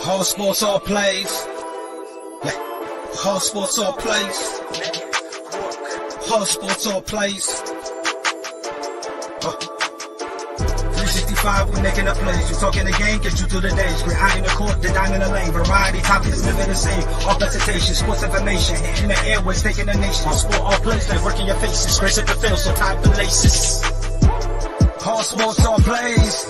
All sports, all plays. All sports, all plays. All sports, all plays. 365, we making up plays. You talking the game, get you through the days. We're high in the court, the dime in the lane. Variety topics, living the same. All presentation, sports information. In the airways, taking the nation. All sport, all plays, like working your faces. Grace at the field, so tie the laces. All sports, all plays.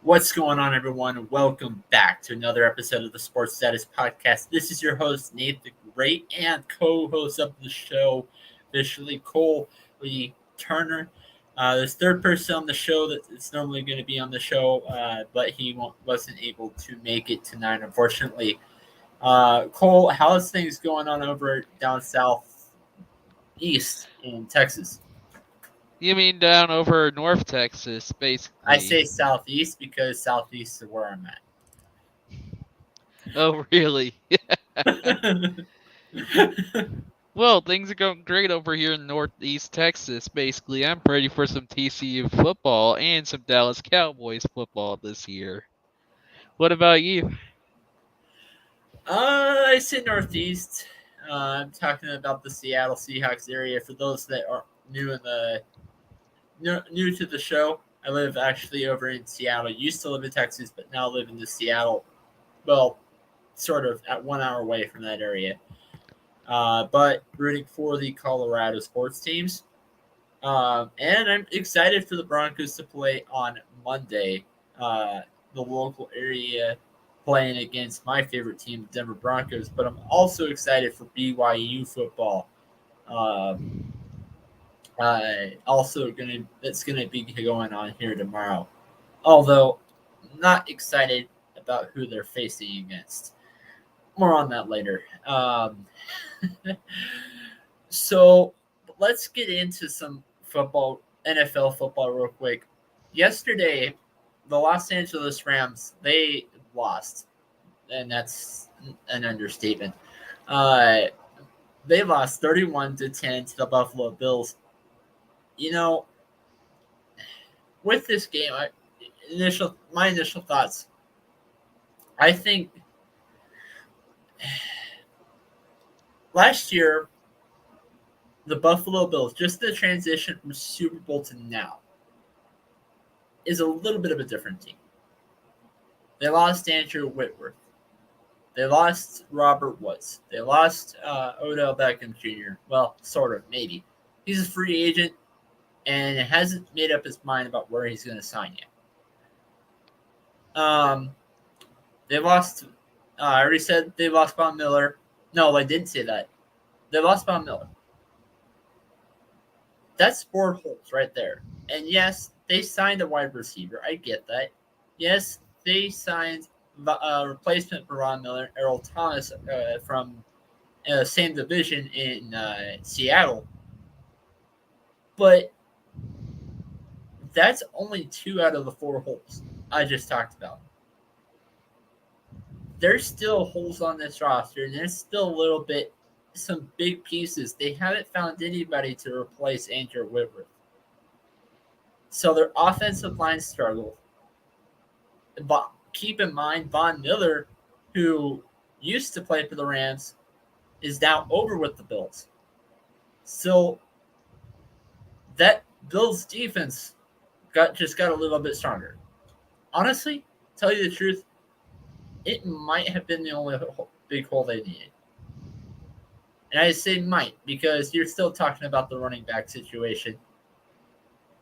What's going on, everyone? Welcome back to another episode of the Sports Status Podcast. This is your host, Nathan Gray, and co-host of the show, officially Cole Lee Turner. There's third person on the show that's normally going to be on the show, but he wasn't able to make it tonight, unfortunately. Cole, how's things going on over down south east in Texas? You mean down over North Texas, basically? I say southeast because southeast is where I'm at. Oh, really? Well, things are going great over here in Northeast Texas, basically. I'm ready for some TCU football and some Dallas Cowboys football this year. What about you? I say northeast. I'm talking about the Seattle Seahawks area. For those that are new to the show, I live actually over in Seattle. Used to live in Texas, but now live in Seattle. Well, sort of at 1 hour away from that area. But rooting for the Colorado sports teams. And I'm excited for the Broncos to play on Monday. The local area playing against my favorite team, the Denver Broncos. But I'm also excited for BYU football. That's gonna be going on here tomorrow. Although, not excited about who they're facing against. More on that later. So let's get into some football, NFL football, real quick. Yesterday, the Los Angeles Rams, they lost, and that's an understatement. They lost 31-10 to the Buffalo Bills. You know, with this game, my initial thoughts, I think last year, the Buffalo Bills, just the transition from Super Bowl to now, is a little bit of a different team. They lost Andrew Whitworth. They lost Robert Woods. They lost Odell Beckham Jr. Well, sort of, maybe. He's a free agent and hasn't made up his mind about where he's going to sign yet. They lost. I already said they lost Von Miller. No, I didn't say that. They lost Von Miller. That's 4 holes right there. And yes, they signed a wide receiver. I get that. Yes, they signed a replacement for Von Miller, Earl Thomas, from same division in Seattle. But that's only 2 out of the 4 holes I just talked about. There's still holes on this roster, and there's still some big pieces. They haven't found anybody to replace Andrew Whitworth. So their offensive line struggled. But keep in mind, Von Miller, who used to play for the Rams, is now over with the Bills. So that Bills defense got a little bit stronger. Honestly, tell you the truth, it might have been the only big hole they needed. And I say might because you're still talking about the running back situation.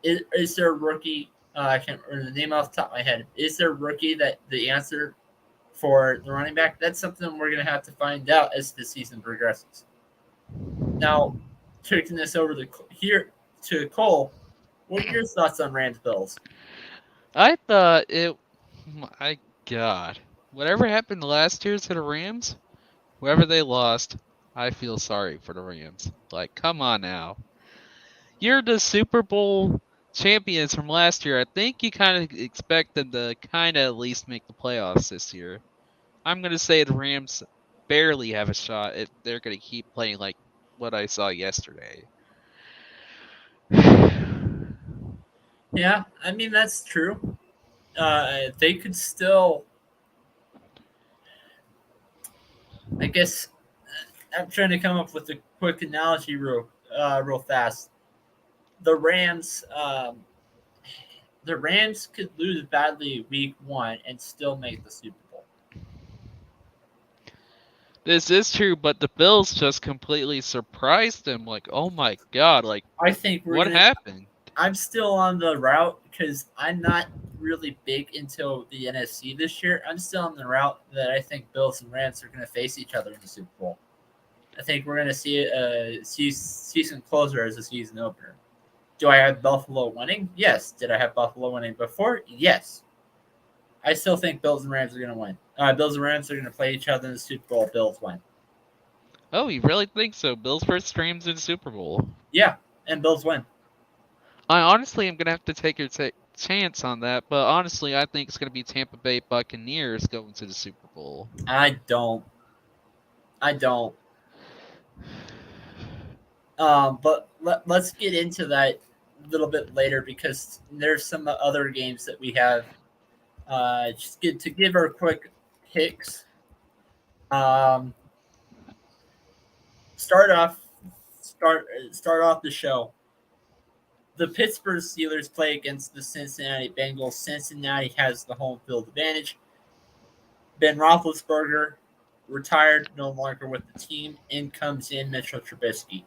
Is there a rookie? I can't remember the name off the top of my head. Is there a rookie that the answer for the running back? That's something we're going to have to find out as the season progresses. Now, taking this over to Cole, what are your thoughts on Rams Bills? I thought my God. Whatever happened last year to the Rams, whoever they lost, I feel sorry for the Rams. Like, come on now. You're the Super Bowl champions from last year. I think you kind of expect them to kind of at least make the playoffs this year. I'm going to say the Rams barely have a shot if they're going to keep playing like what I saw yesterday. Yeah, I mean that's true. They could still, I guess. I'm trying to come up with a quick analogy, real fast. The Rams, the Rams could lose badly week 1 and still make the Super Bowl. This is true, but the Bills just completely surprised them. Like, oh my god, like, I think we're what gonna. happened? I'm still on the route because I'm not really big into the NFC this year. I'm still on the route that I think Bills and Rams are going to face each other in the Super Bowl. I think we're going to see a season closer as a season opener. Do I have Buffalo winning? Yes. Did I have Buffalo winning before? Yes. I still think Bills and Rams are going to win. Bills and Rams are going to play each other in the Super Bowl. Bills win. Oh, you really think so? Bills first Rams in Super Bowl. Yeah, and Bills win. I honestly am gonna have to take your chance on that, but honestly, I think it's gonna be Tampa Bay Buccaneers going to the Super Bowl. I don't. But let's get into that a little bit later because there's some other games that we have. Just to give our quick picks. Um, start off the show. The Pittsburgh Steelers play against the Cincinnati Bengals. Cincinnati has the home field advantage. Ben Roethlisberger retired, no longer with the team. In comes in Mitchell Trubisky.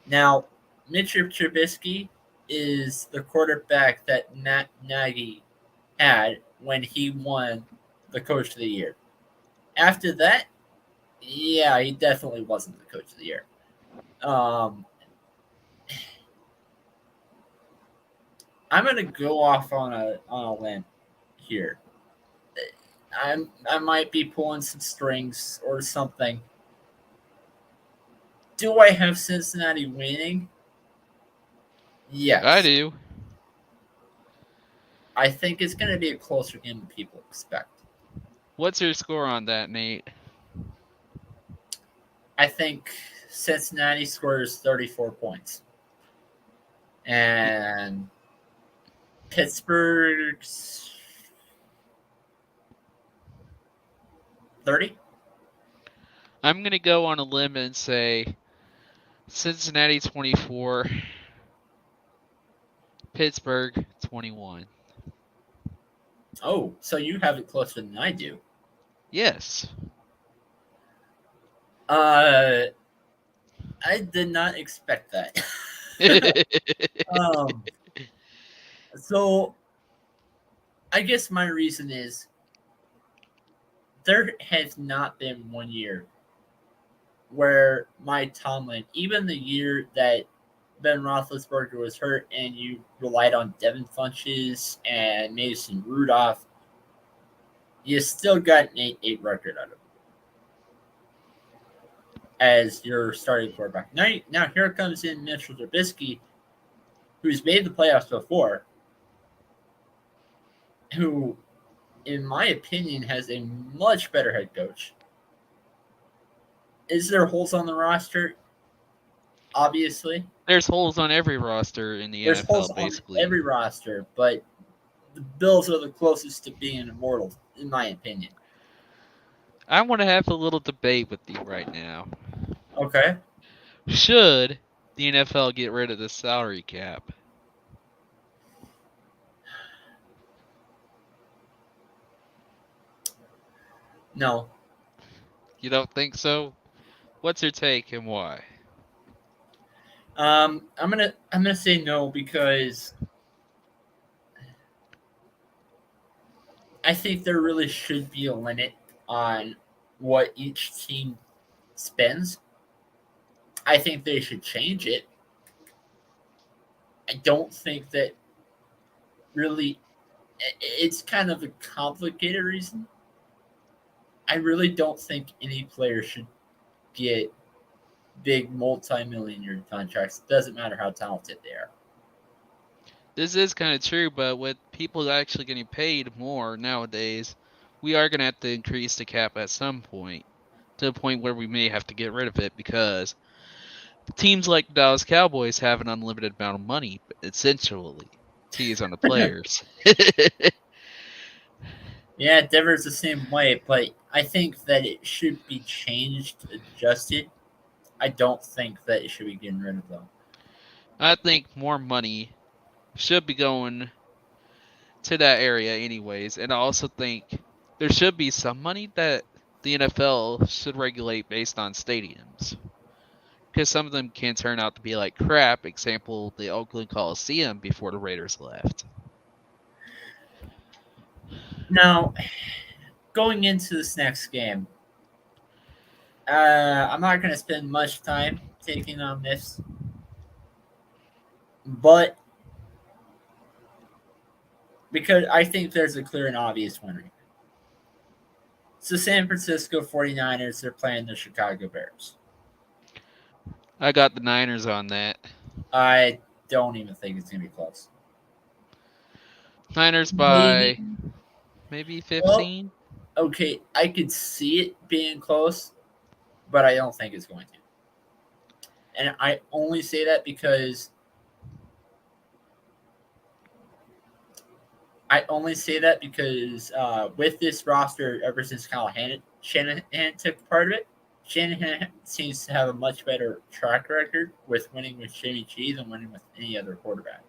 Now, Mitchell Trubisky is the quarterback that Matt Nagy had when he won the Coach of the Year. After that, yeah, he definitely wasn't the Coach of the Year. I'm gonna go off on a limb here. I might be pulling some strings or something. Do I have Cincinnati winning? Yes. I do. I think it's going to be a closer game than people expect. What's your score on that, Nate? I think Cincinnati scores 34 points. And Pittsburgh's 30? I'm going to go on a limb and say Cincinnati 24, Pittsburgh 21. Oh, so you have it closer than I do. Yes. I did not expect that. So I guess my reason is there has not been 1 year where Mike Tomlin, even the year that Ben Roethlisberger was hurt and you relied on Devin Funchess and Mason Rudolph, you still got an 8-8 record out of him as your starting quarterback. Now here comes in Mitchell Trubisky, who's made the playoffs before, who, in my opinion, has a much better head coach. Is there holes on the roster? Obviously. There's holes on every roster in the NFL, basically. On every roster, but the Bills are the closest to being immortal, in my opinion. I want to have a little debate with you right now. Okay. Should the NFL get rid of the salary cap? No. You don't think so? What's your take and why? I'm gonna say no because I think there really should be a limit on what each team spends. I think they should change it. I don't think that really. It's kind of a complicated reason. I really don't think any player should get big multi-million-year contracts. It doesn't matter how talented they are. This is kind of true, but with people actually getting paid more nowadays, we are going to have to increase the cap at some point, to the point where we may have to get rid of it, because teams like the Dallas Cowboys have an unlimited amount of money, essentially. guarantees on the players. Yeah, Denver's the same way, but I think that it should be changed, adjusted. I don't think that it should be getting rid of them. I think more money should be going to that area anyways, and I also think there should be some money that the NFL should regulate based on stadiums. Because some of them can turn out to be like crap. Example, the Oakland Coliseum before the Raiders left. Now, going into this next game, I'm not going to spend much time taking on this, but because I think there's a clear and obvious winner. It's the San Francisco 49ers. They're playing the Chicago Bears. I got the Niners on that. I don't even think it's going to be close. Niners by maybe 15? Well, okay, I could see it being close, but I don't think it's going to. And I only say that because with this roster, ever since Kyle Shanahan took part of it, Shanahan seems to have a much better track record with winning with Jimmy G than winning with any other quarterback.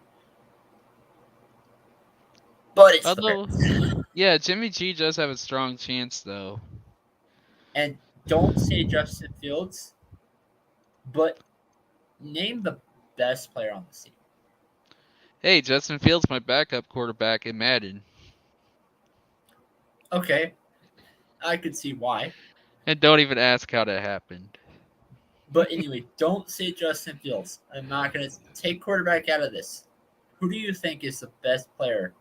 But it's Although, yeah, Jimmy G does have a strong chance, though. And don't say Justin Fields, but name the best player on the team. Hey, Justin Fields, my backup quarterback in Madden. Okay, I could see why. And don't even ask how that happened. But anyway, don't say Justin Fields. I'm not going to take quarterback out of this. Who do you think is the best player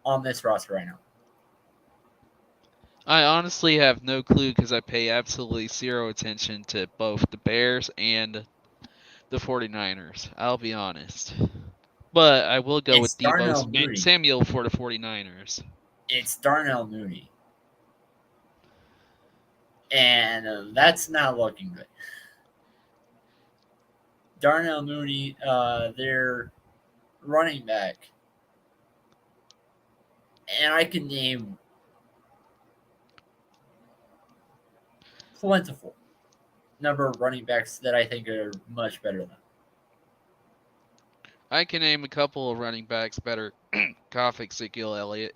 on this roster right now? I honestly have no clue because I pay absolutely zero attention to both the Bears and the 49ers. I'll be honest. But I will go with Deebo Samuel for the 49ers. It's Darnell Mooney. And that's not looking good. Darnell Mooney, their running back. And I can name plentiful number of running backs that I think are much better than. I can name a couple of running backs better. Cough, Ezekiel Elliott.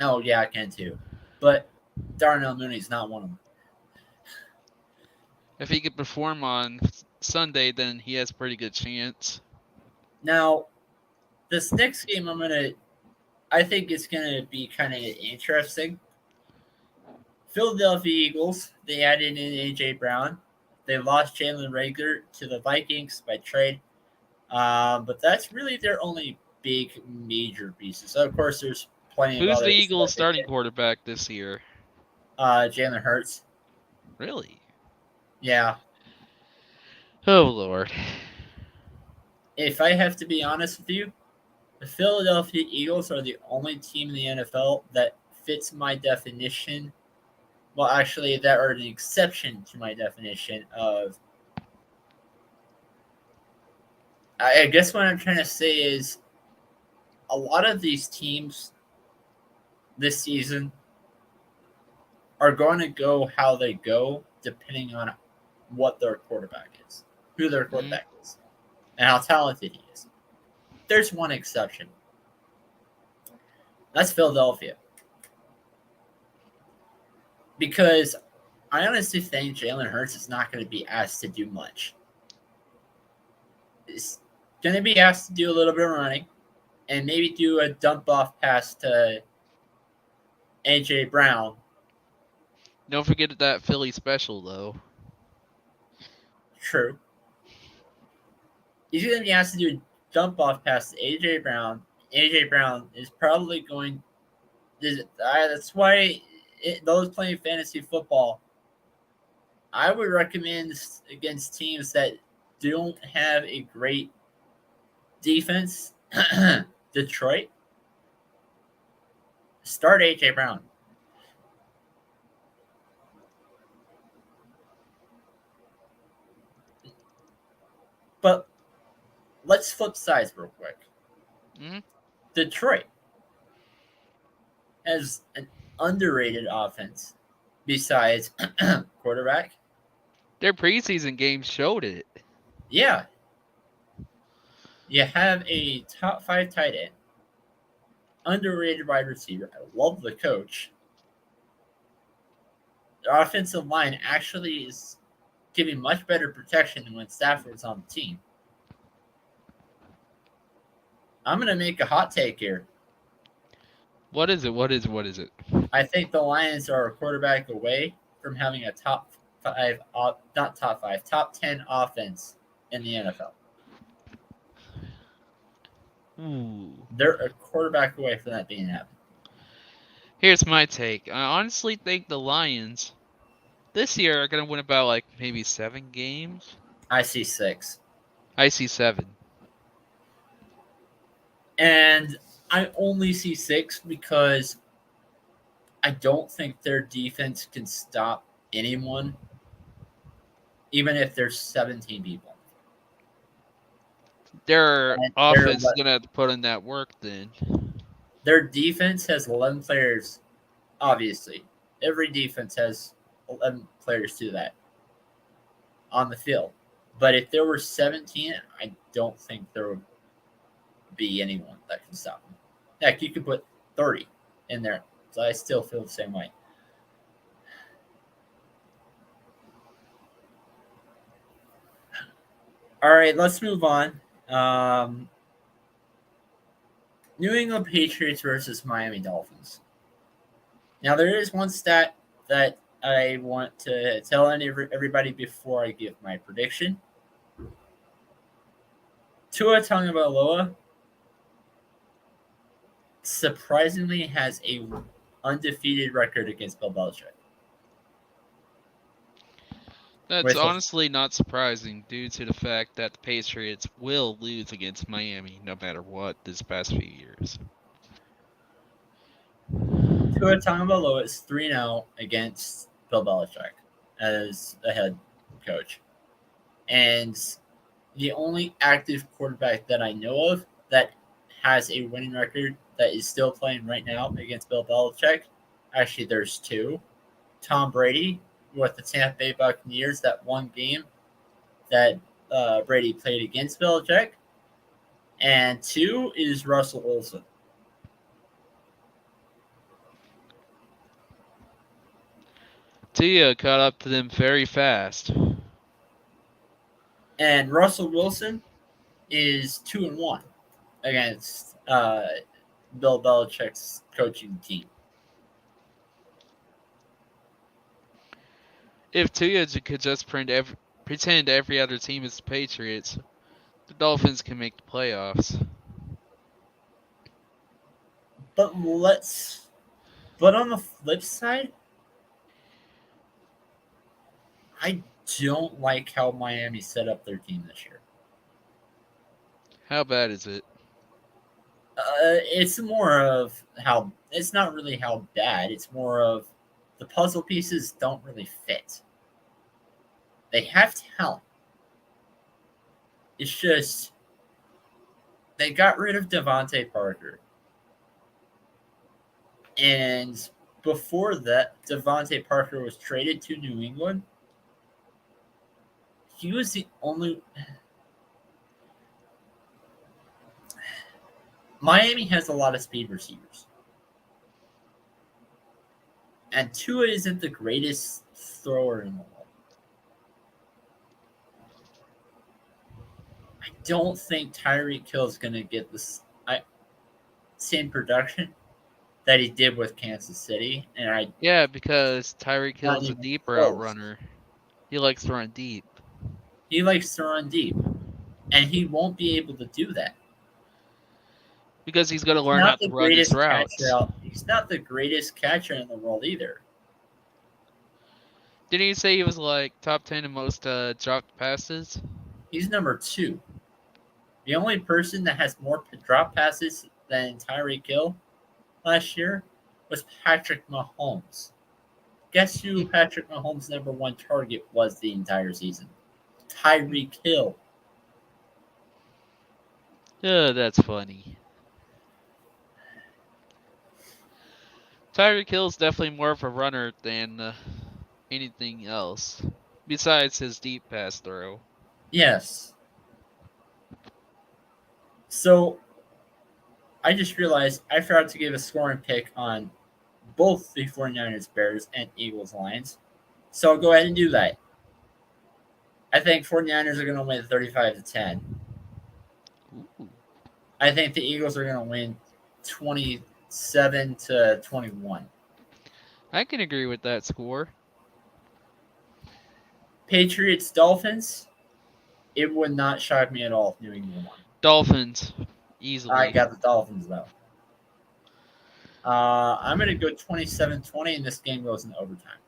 Oh, yeah, I can too. But Darnell Mooney's not one of them. If he could perform on Sunday, then he has a pretty good chance. Now, this next game I think it's going to be kind of interesting. Philadelphia Eagles, they added in A.J. Brown. They lost Jalen Reagor to the Vikings by trade. But that's really their only big major pieces. So, of course, there's plenty of Who's others. the Eagles starting quarterback this year? Jalen Hurts. Really? Yeah. Oh, Lord. If I have to be honest with you, the Philadelphia Eagles are the only team in the NFL that fits my definition. Well, actually, that are an exception to my definition of. I guess what I'm trying to say is a lot of these teams this season are going to go how they go depending on what their quarterback is, who their quarterback is, and how talented he is. There's one exception. That's Philadelphia. Because I honestly think Jalen Hurts is not going to be asked to do much. He's going to be asked to do a little bit of running and maybe do a dump-off pass to A.J. Brown. Don't forget that Philly special, though. True. He's going to be asked to do a dump-off pass to A.J. Brown. A.J. Brown is probably going – that's why those playing fantasy football, I would recommend against teams that don't have a great defense, Detroit, start A.J. Brown. But let's flip sides real quick. Mhm. Detroit has an underrated offense besides quarterback. Their preseason game showed it. Yeah, you have a top 5 tight end, underrated wide receiver. I love the coach. The offensive line actually is giving much better protection than when Stafford's on the team. I'm going to make a hot take here. What is it? What is it? I think the Lions are a quarterback away from having a top 5, not top 5, top 10 offense in the NFL. Ooh. They're a quarterback away from that being happening. Here's my take. I honestly think the Lions this year are gonna win about like maybe 7 games. I see 6. I see 7. And I only see 6 because I don't think their defense can stop anyone, even if there's 17 people. Their And offense is gonna have to put in that work then. their defense has 11 players, obviously. Every defense has 11 players to that on the field. But if there were 17, I don't think there would be anyone that can stop them. Heck, you could put 30 in there. So I still feel the same way. All right, let's move on. New England Patriots versus Miami Dolphins. Now, there is one stat that I want to tell everybody before I give my prediction. Tua Tagovailoa surprisingly has a undefeated record against Bill Belichick. That's honestly not surprising due to the fact that the Patriots will lose against Miami no matter what this past few years. Tua Tagovailoa is 3-0 against Bill Belichick as the head coach. And the only active quarterback that I know of that has a winning record that is still playing right now against Bill Belichick, actually there's 2. Tom Brady with the Tampa Bay Buccaneers, that one game that Brady played against Belichick. And 2 is Russell Wilson. Tua caught up to them very fast. And Russell Wilson is 2-1 against Bill Belichick's coaching team. If Tua could just pretend every other team is the Patriots, the Dolphins can make the playoffs. But on the flip side, I don't like how Miami set up their team this year. How bad is it? It's more of how it's not really how bad. It's more of the puzzle pieces don't really fit. They have talent. It's just they got rid of Devontae Parker. And before that, Devontae Parker was traded to New England. He was the only. Miami has a lot of speed receivers. And Tua isn't the greatest thrower in the world. I don't think Tyreek Hill is going to get this same production that he did with Kansas City. Yeah, because Tyreek Hill's a deeper close. outrunner. He likes to run deep. He likes to run deep. And he won't be able to do that. Because he's going to learn how to run his routes. He's not the greatest catcher in the world either. Didn't you say he was like top 10 in most dropped passes? He's number 2. The only person that has more drop passes than Tyreek Hill last year was Patrick Mahomes. Guess who Patrick Mahomes' number 1 target was the entire season? Tyreek Hill. That's funny. Tyreek Hill is definitely more of a runner than anything else, besides his deep pass throw. Yes. So I just realized I forgot to give a scoring pick on both the 49ers, Bears, and Eagles Lions. So I'll go ahead and do that. I think 49ers are going to win 35-10. Ooh. I think the Eagles are going to win 27-21. I can agree with that score. Patriots, Dolphins. It would not shock me at all if New England won. Dolphins, easily. I got the Dolphins, though. I'm going to go 27-20, and this game goes in overtime.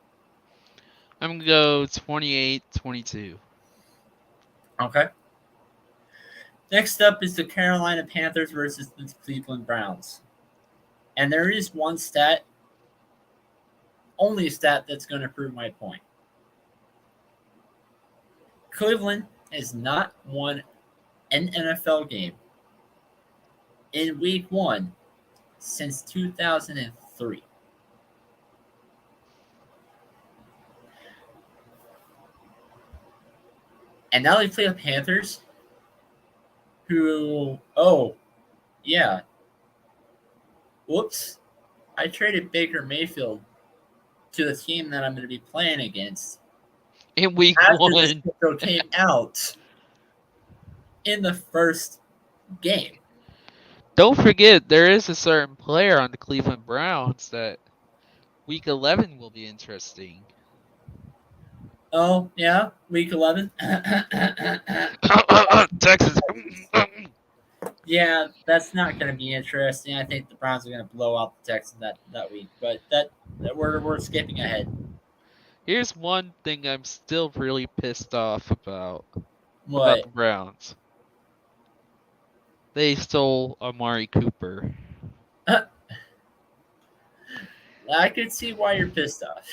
I'm going to go 28-22. Okay. Next up is the Carolina Panthers versus the Cleveland Browns. And there is one stat, only a stat that's going to prove my point. Cleveland has not won an NFL game in week 1 since 2003. And now they play the Panthers, who, whoops, I traded Baker Mayfield to the team that I'm going to be playing against In week after 1. the schedule came out in the first game. Don't forget, there is a certain player on the Cleveland Browns that week 11 will be interesting. Oh, yeah, week 11. Texas. Yeah, that's not going to be interesting. I think the Browns are going to blow out the Texans that week, but that we're skipping ahead. Here's one thing I'm still really pissed off about What? the Browns. They stole Amari Cooper. I could see why you're pissed off.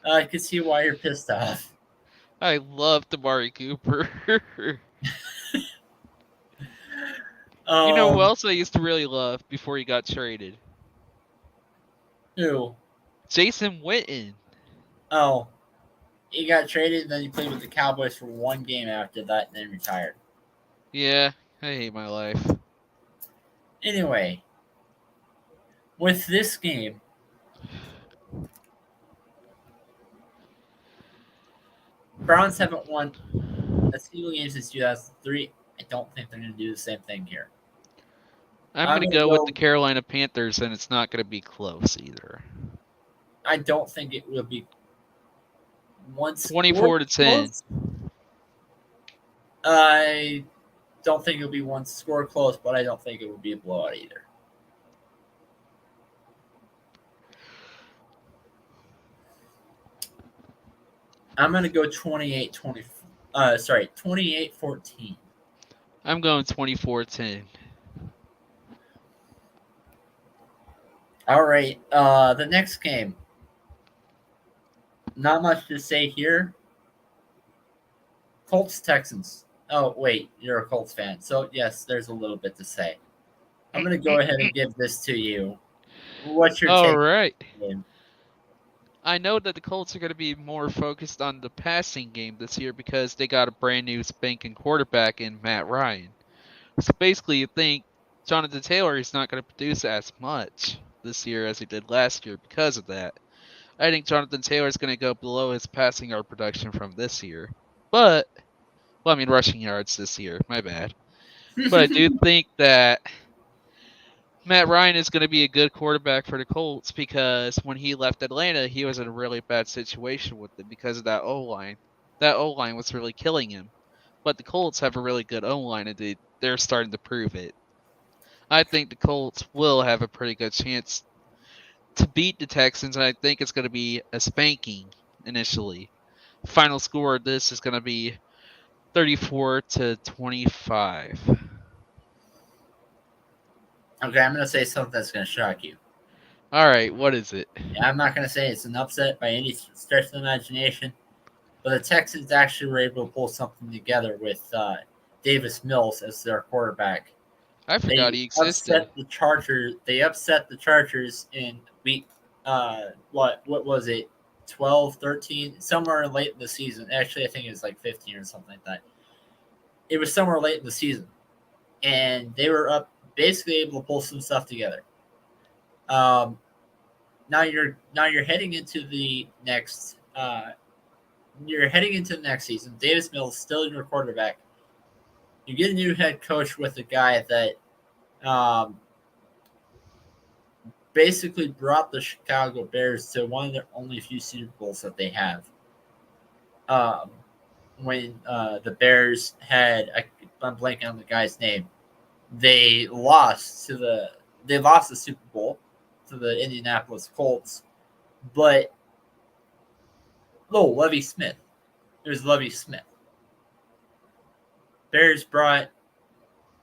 I could see why you're pissed off. I loved Amari Cooper. You know who else I used to really love before he got traded? Who? Jason Witten. Oh, he got traded, and then he played with the Cowboys for one game after that, and then retired. Yeah, I hate my life. Anyway, with this game, Browns haven't won a single game since 2003. I don't think they're going to do the same thing here. I'm going to go with the Carolina Panthers, and it's not going to be close either. I don't think it will be 24-10. I don't think it'll be one score close, but I don't think it will be a blowout either. I'm going to go 28-14. I'm going 24-10. All right. The next game. Not much to say here. Colts, Texans. Oh, wait. You're a Colts fan. So, yes, there's a little bit to say. I'm going to go ahead and give this to you. What's your take? All right. Game? I know that the Colts are going to be more focused on the passing game this year because they got a brand new spanking quarterback in Matt Ryan. So basically, you think Jonathan Taylor is not going to produce as much this year as he did last year because of that. I think Jonathan Taylor is going to go below his passing yard production from this year. Rushing yards this year. My bad. But I do think that Matt Ryan is going to be a good quarterback for the Colts because when he left Atlanta, he was in a really bad situation with them because of that O-line. That O-line was really killing him. But the Colts have a really good O-line, and they're starting to prove it. I think the Colts will have a pretty good chance to beat the Texans, and I think it's going to be a spanking initially. Final score of this is going to be 34-25. Okay, I'm going to say something that's going to shock you. All right, what is it? I'm not going to say it's an upset by any stretch of the imagination, but the Texans actually were able to pull something together with Davis Mills as their quarterback. I forgot he existed. upset the Chargers. They upset the Chargers in week what was it? 12, 13, somewhere late in the season. Actually, I think it was like 15 or something like that. It was somewhere late in the season. And they were up basically able to pull some stuff together. Now you're heading into the next season. Davis Mills still your quarterback. You get a new head coach with a guy that basically brought the Chicago Bears to one of their only few Super Bowls that they have. When the Bears had, I'm blanking on the guy's name, they lost the Super Bowl to the Indianapolis Colts, but Lovie Smith. It was Lovie Smith.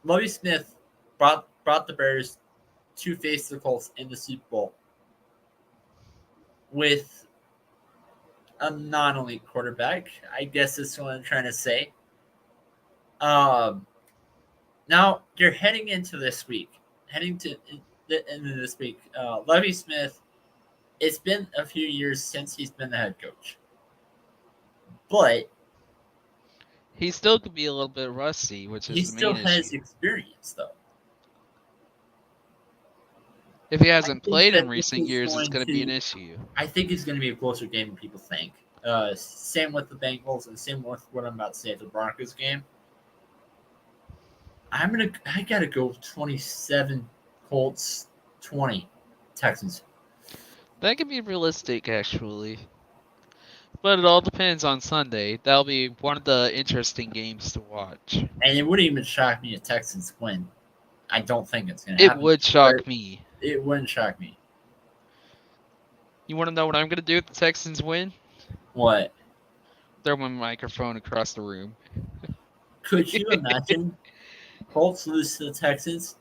Lovie Smith brought the Bears to face the Colts in the Super Bowl with a non-elite quarterback. I guess that's what I'm trying to say. Now you're heading into this week. Lovie Smith, it's been a few years since he's been the head coach. But he still could be a little bit rusty, which is the main issue. He still has experience, though. If he hasn't played in recent years, it's going to be an issue. I think it's going to be a closer game than people think. Same with the Bengals, and same with what I'm about to say at the Broncos game. I gotta go 27 Colts, 20 Texans. That could be realistic, actually. But it all depends on Sunday. That'll be one of the interesting games to watch. And it wouldn't even shock me if Texans win. I don't think it's going to happen. It would shock me. It wouldn't shock me. You want to know what I'm going to do if the Texans win? What? Throw my microphone across the room. Could you imagine Colts lose to the Texans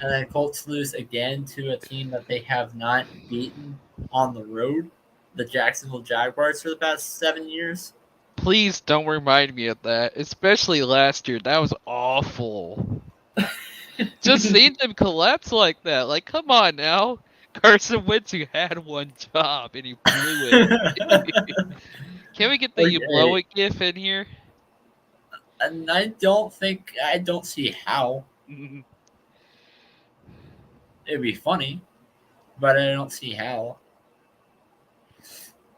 and then Colts lose again to a team that they have not beaten on the road? The Jacksonville Jaguars for the past 7 years? Please don't remind me of that, especially last year. That was awful. Just seeing them collapse like that. Like, come on now. Carson Wentz, who had one job, and he blew it. Can we get the you blow it gif in here? And I don't see how. It'd be funny, but I don't see how.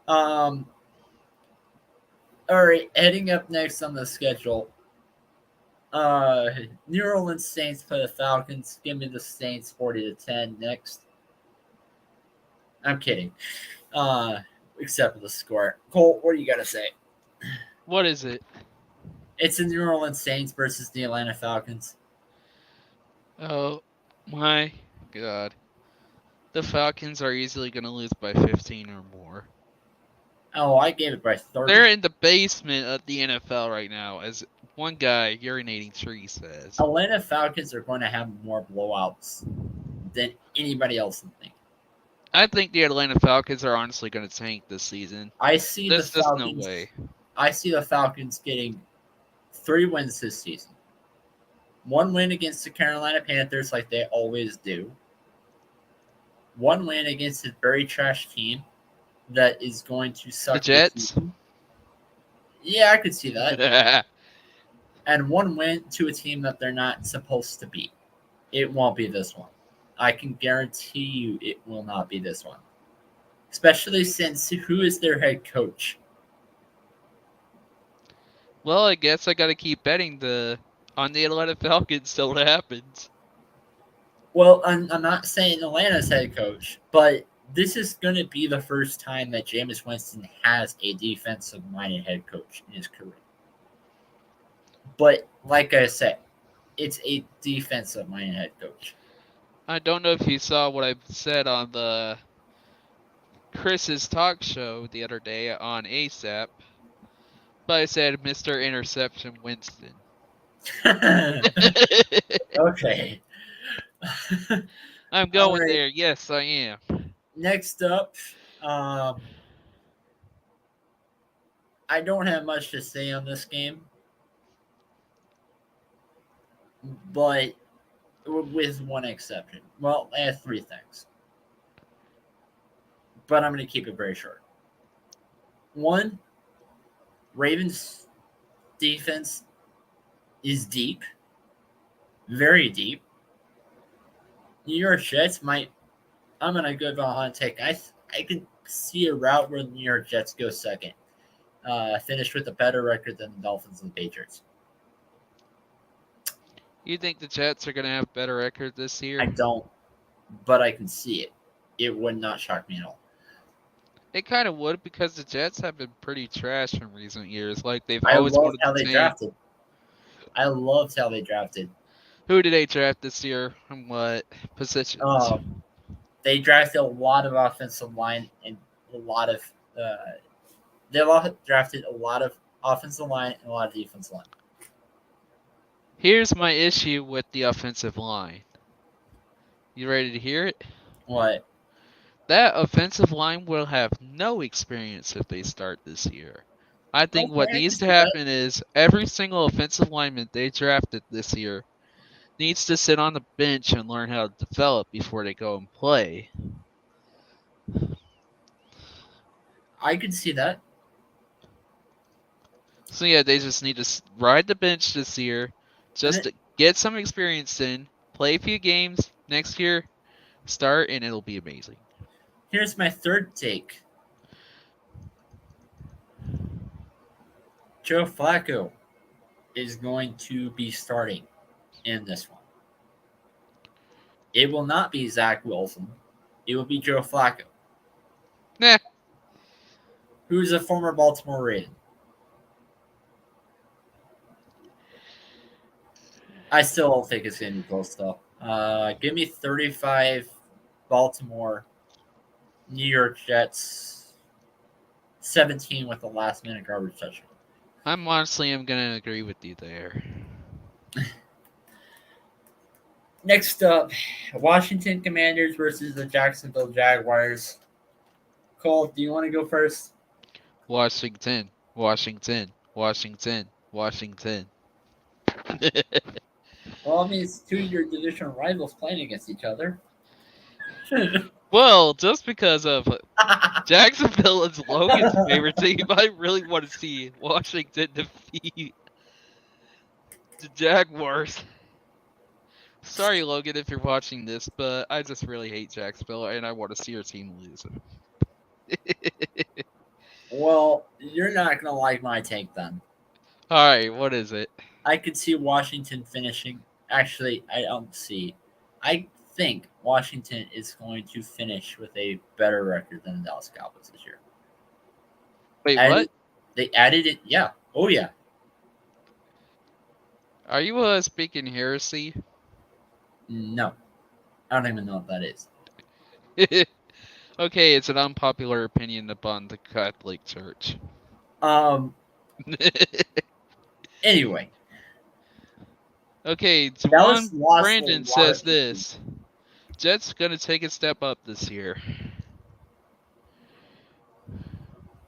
All right, heading up next on the schedule. New Orleans Saints play the Falcons. Give me the Saints 40-10 next. I'm kidding. Except for the score. Cole, what do you got to say? What is it? It's the New Orleans Saints versus the Atlanta Falcons. Oh, my God. The Falcons are easily going to lose by 15 or more. Oh, I gave it by 30. They're in the basement of the NFL right now, as one guy, Urinating Tree, says. Atlanta Falcons are going to have more blowouts than anybody else would think. I think the Atlanta Falcons are honestly going to tank this season. There's no way. I see the Falcons getting 3 wins this season. 1 win against the Carolina Panthers like they always do. 1 win against a very trash team that is going to suck. The Jets? Yeah, I could see that. And 1 win to a team that they're not supposed to beat. It won't be this one. I can guarantee you it will not be this one. Especially since who is their head coach? Well, I guess I got to keep betting on the Atlanta Falcons till it happens. Well, I'm not saying Atlanta's head coach, but this is going to be the first time that Jameis Winston has a defensive-minded head coach in his career. But like I said, it's a defensive-minded head coach. I don't know if you saw what I said on the Chris's talk show the other day on ASAP, but I said Mr. Interception Winston. Okay. I'm going there. Yes, I am. Next up, I don't have much to say on this game, but with one exception. Well, I have three things, but I'm going to keep it very short. One, Ravens defense is deep, very deep. New York Jets might. I'm going to go on a hot take. I can see a route where the New York Jets go second, finish with a better record than the Dolphins and the Patriots. You think the Jets are going to have a better record this year? I don't, but I can see it. It would not shock me at all. It kind of would because the Jets have been pretty trash in recent years. Like they've I always loved wanted how to they tank. drafted. I loved how they drafted. Who did they draft this year? And what positions? They drafted a lot of offensive line and a lot of. They drafted a lot of offensive line and a lot of defensive line. Here's my issue with the offensive line. You ready to hear it? What? That offensive line will have no experience if they start this year. I think what Okay, I needs to can see that. happen is every single offensive lineman they drafted this year needs to sit on the bench and learn how to develop before they go and play. I could see that. So yeah, they just need to ride the bench this year, just to get some experience in, play a few games next year, start, and it'll be amazing. Here's my third take. Joe Flacco is going to be starting in this one. It will not be Zach Wilson. It will be Joe Flacco, Nah, who's a former Baltimore Raven. I still don't think it's going to be close, though. Give me 35 Baltimore, New York Jets, 17 with the last-minute garbage touchdown. I'm going to agree with you there. Next up, Washington Commanders versus the Jacksonville Jaguars. Cole, do you want to go first? Washington, Washington, Washington, Washington. Well, I mean, it's two of your division rivals playing against each other. Well, just because of Jacksonville is Logan's favorite team, I really want to see Washington defeat the Jaguars. Sorry, Logan, if you're watching this, but I just really hate Jacksonville, and I want to see your team lose. Well, you're not going to like my take then. All right, what is it? I could see Washington finishing. Actually, I don't see. I think Washington is going to finish with a better record than the Dallas Cowboys this year. Wait, what? They added it. Yeah. Oh, yeah. Are you speaking heresy? No. I don't even know what that is. Okay, it's an unpopular opinion upon the Catholic Church. Anyway. Okay, Dallas Juwan lost Brandon a lot says of this. Jets gonna take a step up this year.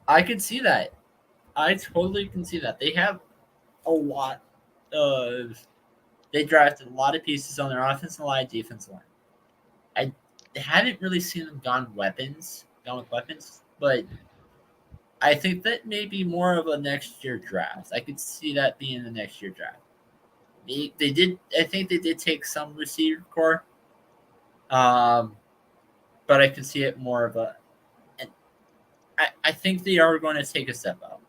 I can see that. I totally can see that. They have a lot of. They drafted a lot of pieces on their offensive line, defensive line. I haven't really seen them gone with weapons, but I think that may be more of a next year draft. I could see that being the next year draft. They did. I think they did take some receiver core, but I can see it more of a. I think they are going to take a step up.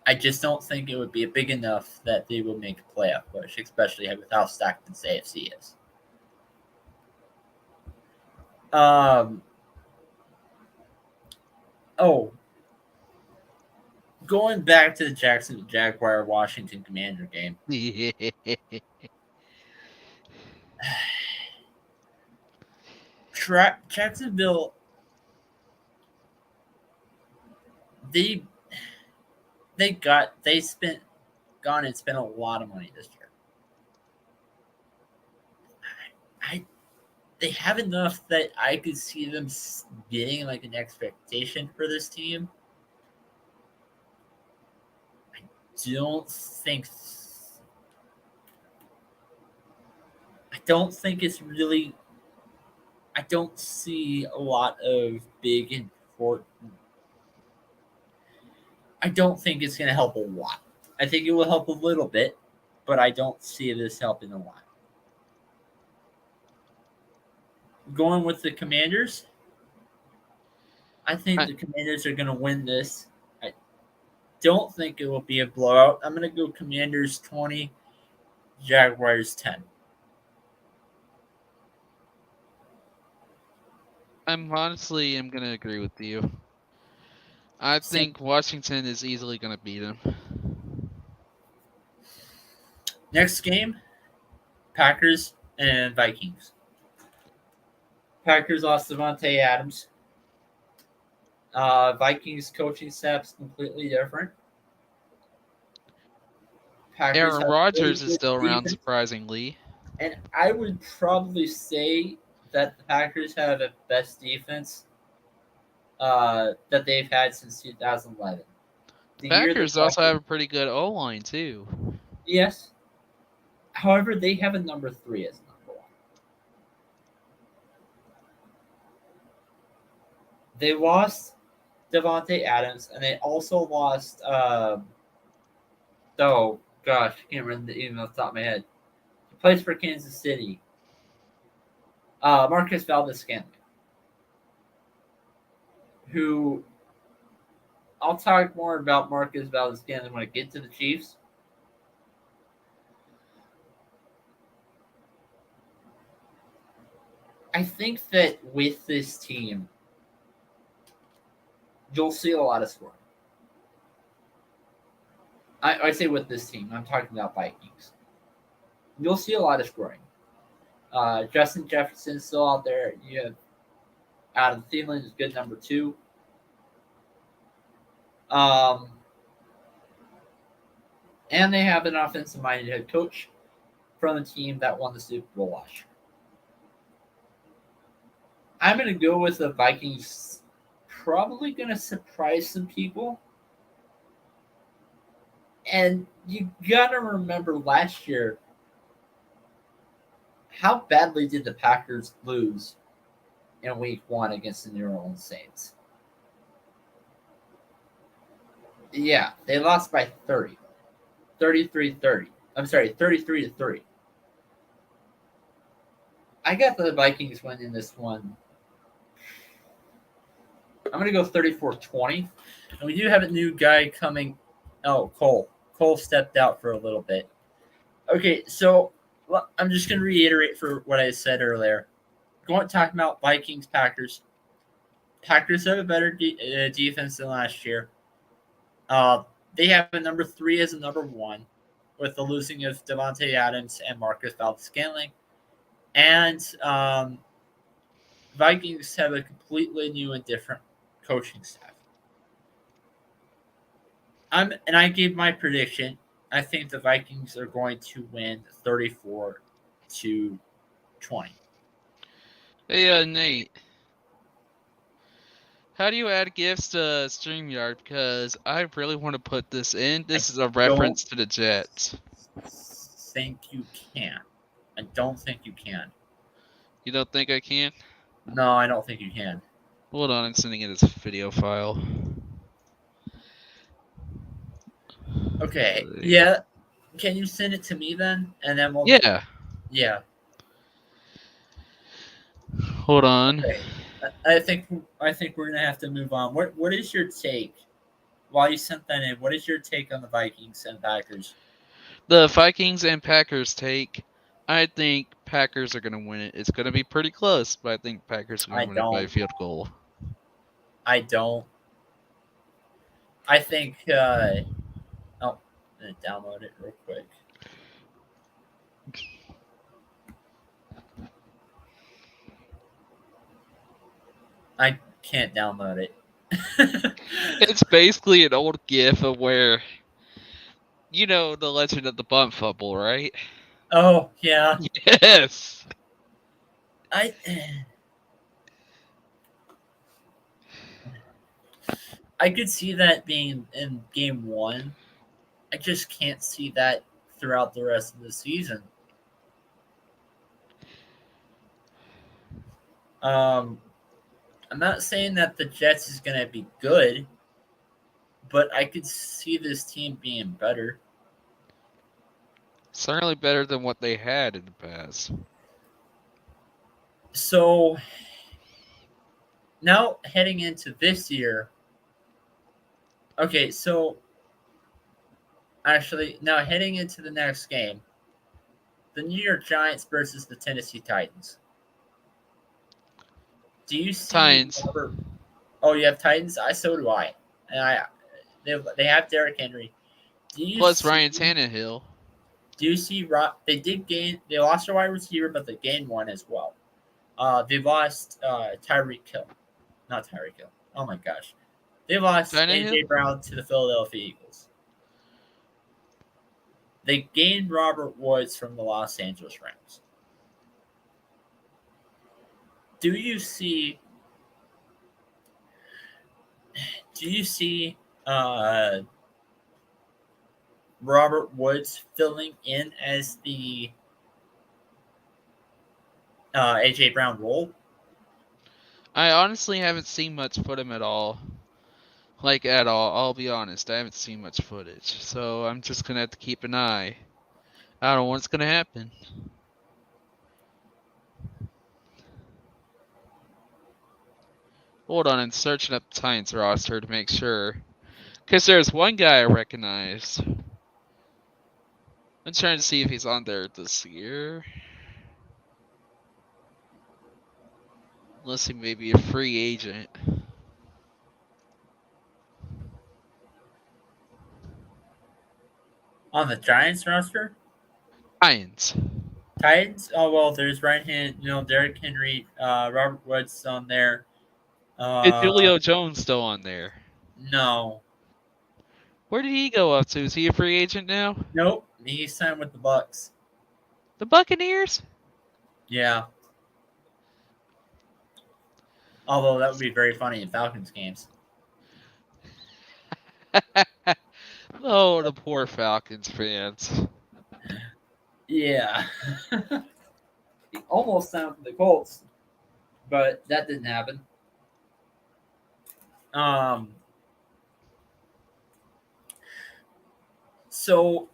I just don't think it would be big enough that they will make a playoff push, especially with how stacked this AFC is. Going back to the Jacksonville Jaguar Washington Commander game. Jacksonville, they spent a lot of money this year. They have enough that I could see them getting like an expectation for this team. I don't think don't think it's really. I don't see a lot of big important. I don't think it's going to help a lot. I think it will help a little bit, but I don't see this helping a lot. Going with the Commanders, I think the Commanders are going to win this. I don't think it will be a blowout. I'm going to go Commanders 20, Jaguars 10. I'm gonna agree with you. I think Washington is easily gonna beat them. Next game, Packers and Vikings. Packers lost Devontae Adams. Vikings coaching staff's completely different. Aaron have Rodgers really is still good around, defense. surprisingly. And I would probably say that the Packers have the best defense that they've had since 2011. The Packers also have a pretty good O-line, too. Yes. However, they have a number 3 as number 1. They lost Devontae Adams, and they also lost, oh, gosh, I can't remember the email off the top of my head. He plays for Kansas City. Marcus Valdez-Scantling, who I'll talk more about Marcus Valdez-Scantling when I get to the Chiefs. I think that with this team, you'll see a lot of scoring. I say with this team, I'm talking about Vikings. You'll see a lot of scoring. Justin Jefferson's still out there. You have Adam Thielen is good number 2. And they have an offensive-minded head coach from a team that won the Super Bowl last year. I'm going to go with the Vikings. Probably going to surprise some people. And you got to remember last year, how badly did the Packers lose in week 1 against the New Orleans Saints? Yeah, they lost by 30. 33-30. I'm sorry, 33-3. I got the Vikings winning this one. I'm going to go 34-20. And we do have a new guy coming. Oh, Cole. Cole stepped out for a little bit. Okay, so I'm just going to reiterate for what I said earlier. Going talking about Vikings, Packers. Packers have a better defense than last year. They have a number 3 as a number 1 with the losing of Devontae Adams and Marcus Valdez-Scantling. And Vikings have a completely new and different coaching staff. I gave my prediction. I think the Vikings are going to win 34-20. Hey, Nate. How do you add gifts to StreamYard? Because I really want to put this in. This is a reference to the Jets. Think you can. I don't think you can. You don't think I can? No, I don't think you can. Hold on, I'm sending it as a video file. Okay. Yeah. Can you send it to me then? And then we'll. Yeah. Yeah. Hold on. Okay. I think we're gonna have to move on. What is your take? While you sent that in, what is your take on the Vikings and Packers? The Vikings and Packers take. I think Packers are gonna win it. It's gonna be pretty close, but I think Packers are gonna win it by a field goal. I don't. I think. I'm gonna download it real quick. I can't download it. It's basically an old GIF of where, you know, the legend of the bunt fumble, right? Oh yeah. Yes. I could see that being in game 1. I just can't see that throughout the rest of the season. I'm not saying that the Jets is going to be good, but I could see this team being better. Certainly better than what they had in the past. So now heading into this year, okay, so actually now heading into the next game, the New York Giants versus the Tennessee Titans. Do you see Titans. Robert? Oh, you have Titans. So do I. And they have Derrick Henry. Do you Plus see, Ryan Tannehill. Do you see They did gain. They lost a wide receiver, but they gained one as well. They lost Tyreek Hill, not Tyreek Hill. Oh my gosh, they lost Tannehill? AJ Brown to the Philadelphia Eagles. They gained Robert Woods from the Los Angeles Rams. Do you see? Do you see Robert Woods filling in as the AJ Brown role? I honestly haven't seen much footage at all. Like, at all. I'll be honest. I haven't seen much footage. So I'm just going to have to keep an eye. I don't know what's going to happen. Hold on, I'm searching up the Titans roster to make sure. Because there's one guy I recognize. I'm trying to see if he's on there this year. Unless he may be a free agent. On the Giants roster? Titans. Titans? Oh, well, there's Derrick Henry, Robert Woods on there. Is Julio Jones still on there? No. Where did he go up to? Is he a free agent now? Nope. He signed with the Bucks. The Buccaneers? Yeah. Although that would be very funny in Falcons games. Oh, the poor Falcons fans. Yeah. He almost signed for the Colts, but that didn't happen. So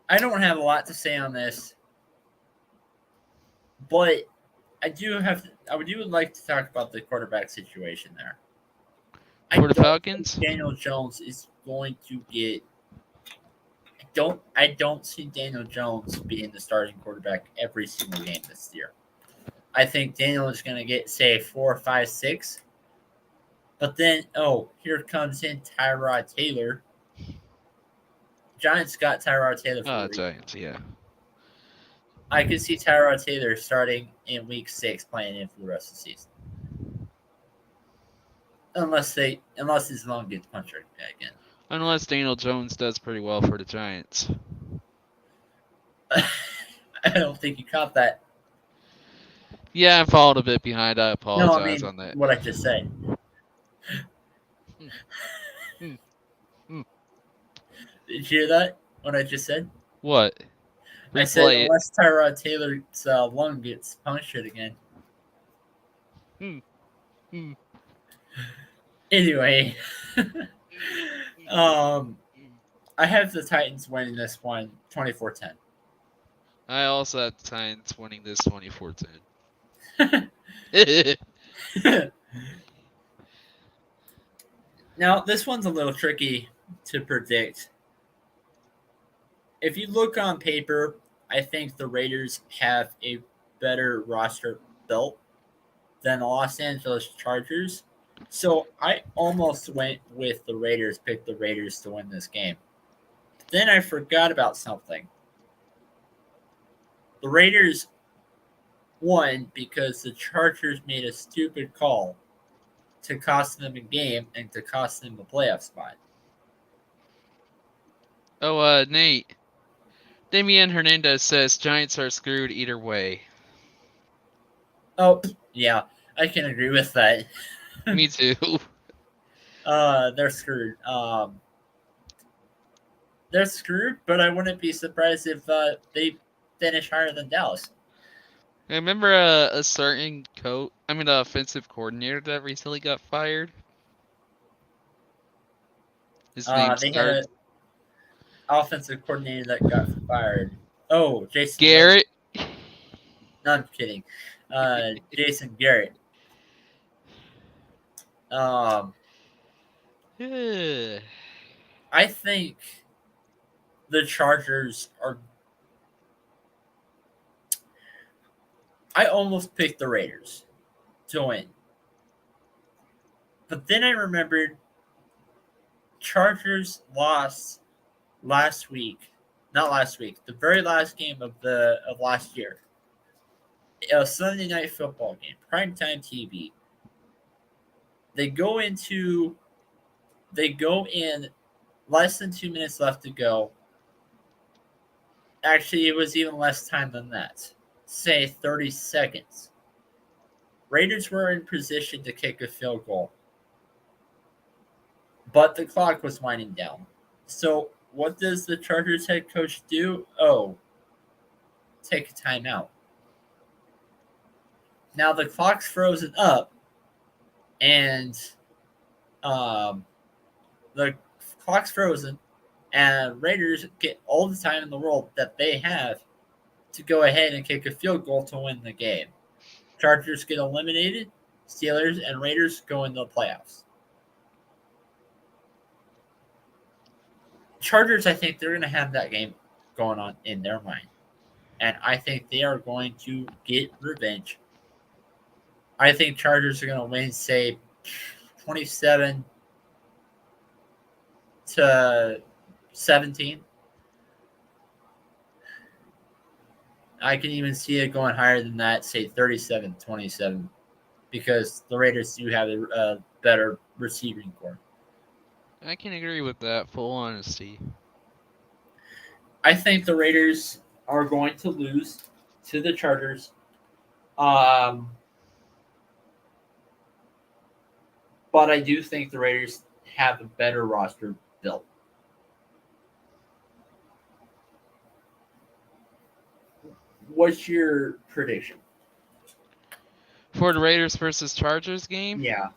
I don't have a lot to say on this, but I do would like to talk about the quarterback situation there. For the Falcons? Daniel Jones is going to get. I don't see Daniel Jones being the starting quarterback every single game this year. I think Daniel is going to get, say, 4, 5, 6. But then, here comes in Tyrod Taylor. Giants got Tyrod Taylor for Oh, Giants, yeah. I could see Tyrod Taylor starting in week 6, playing in for the rest of the season. Unless his lung gets punctured again. Unless Daniel Jones does pretty well for the Giants. I don't think you caught that. Yeah, I followed a bit behind. I apologize on that. What I just said. Did you hear that? What I just said? What? I said unless Tyrod Taylor's lung gets punctured again. Anyway, I have the Titans winning this one 24-10. I also have the Titans winning this 24-10. Now, this one's a little tricky to predict. If you look on paper, I think the Raiders have a better roster built than the Los Angeles Chargers. So I almost went with the Raiders, picked the Raiders to win this game. Then I forgot about something. The Raiders won because the Chargers made a stupid call to cost them a game and to cost them a playoff spot. Oh, Nate. Damian Hernandez says Giants are screwed either way. Oh, yeah. I can agree with that. Me too. They're screwed. They're screwed, but I wouldn't be surprised if they finish higher than Dallas. I remember a certain offensive coordinator that recently got fired. His name They had starts an offensive coordinator that got fired. Oh, Jason. Garrett. No, I'm kidding. Jason Garrett. Um, Yeah. I think the Chargers are. I almost picked the Raiders to win, but then I remembered Chargers lost last week. Not last week. The very last game of last year. A Sunday night football game, primetime TV. They go in less than 2 minutes left to go. Actually, it was even less time than that. Say 30 seconds. Raiders were in position to kick a field goal, but the clock was winding down. So what does the Chargers head coach do? Oh, take a timeout. Now the clock's frozen up, and the clock's frozen, and Raiders get all the time in the world that they have to go ahead and kick a field goal to win the game. Chargers get eliminated. Steelers and Raiders go into the playoffs. Chargers, I think they're going to have that game going on in their mind. And I think they are going to get revenge. I think Chargers are going to win, say, 27-17. I can even see it going higher than that, say 37-27, because the Raiders do have a better receiving core. I can agree with that, full honesty. I think the Raiders are going to lose to the Chargers. But I do think the Raiders have a better roster built. What's your prediction? For the Raiders versus Chargers game? Yeah.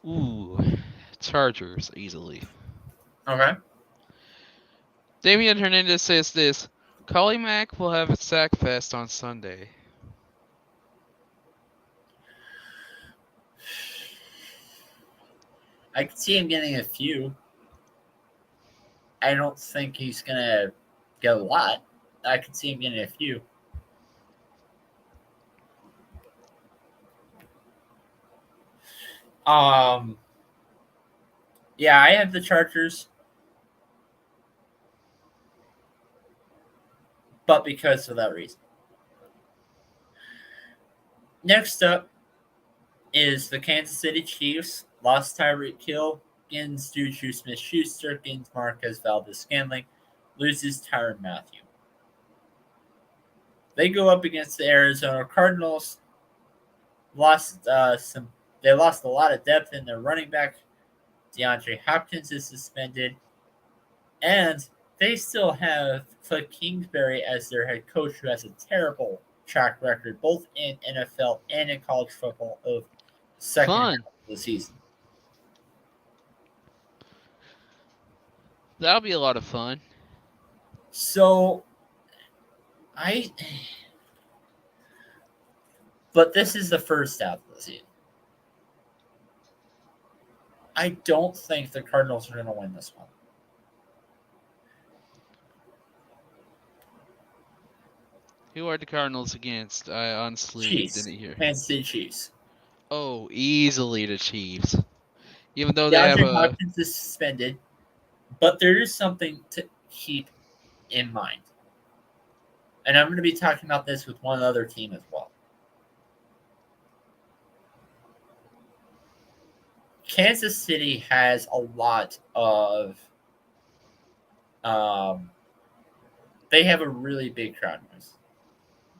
Ooh, Chargers easily. Okay. Damian Hernandez says this: Collie Mack will have a sack fest on Sunday. I could see him getting a few. I don't think he's going to get a lot. I could see him getting a few. Yeah, I have the Chargers. But because of that reason. Next up is the Kansas City Chiefs. Lost Tyreek Hill, gains Juju Smith-Schuster, gains Marquez Valdez-Scantling, loses Tyrann Mathieu. They go up against the Arizona Cardinals. They lost a lot of depth in their running back. DeAndre Hopkins is suspended, and they still have Cliff Kingsbury as their head coach, who has a terrible track record both in NFL and in college football of second half of the season. That'll be a lot of fun. So, but this is the first half of the season. I don't think the Cardinals are going to win this one. Who are the Cardinals against? I honestly didn't hear. Kansas City Chiefs. Oh, easily the Chiefs. Even though they have Hopkins is suspended, but there is something to keep in mind. And I'm going to be talking about this with one other team as well. Kansas City has a lot of they have a really big crowd noise.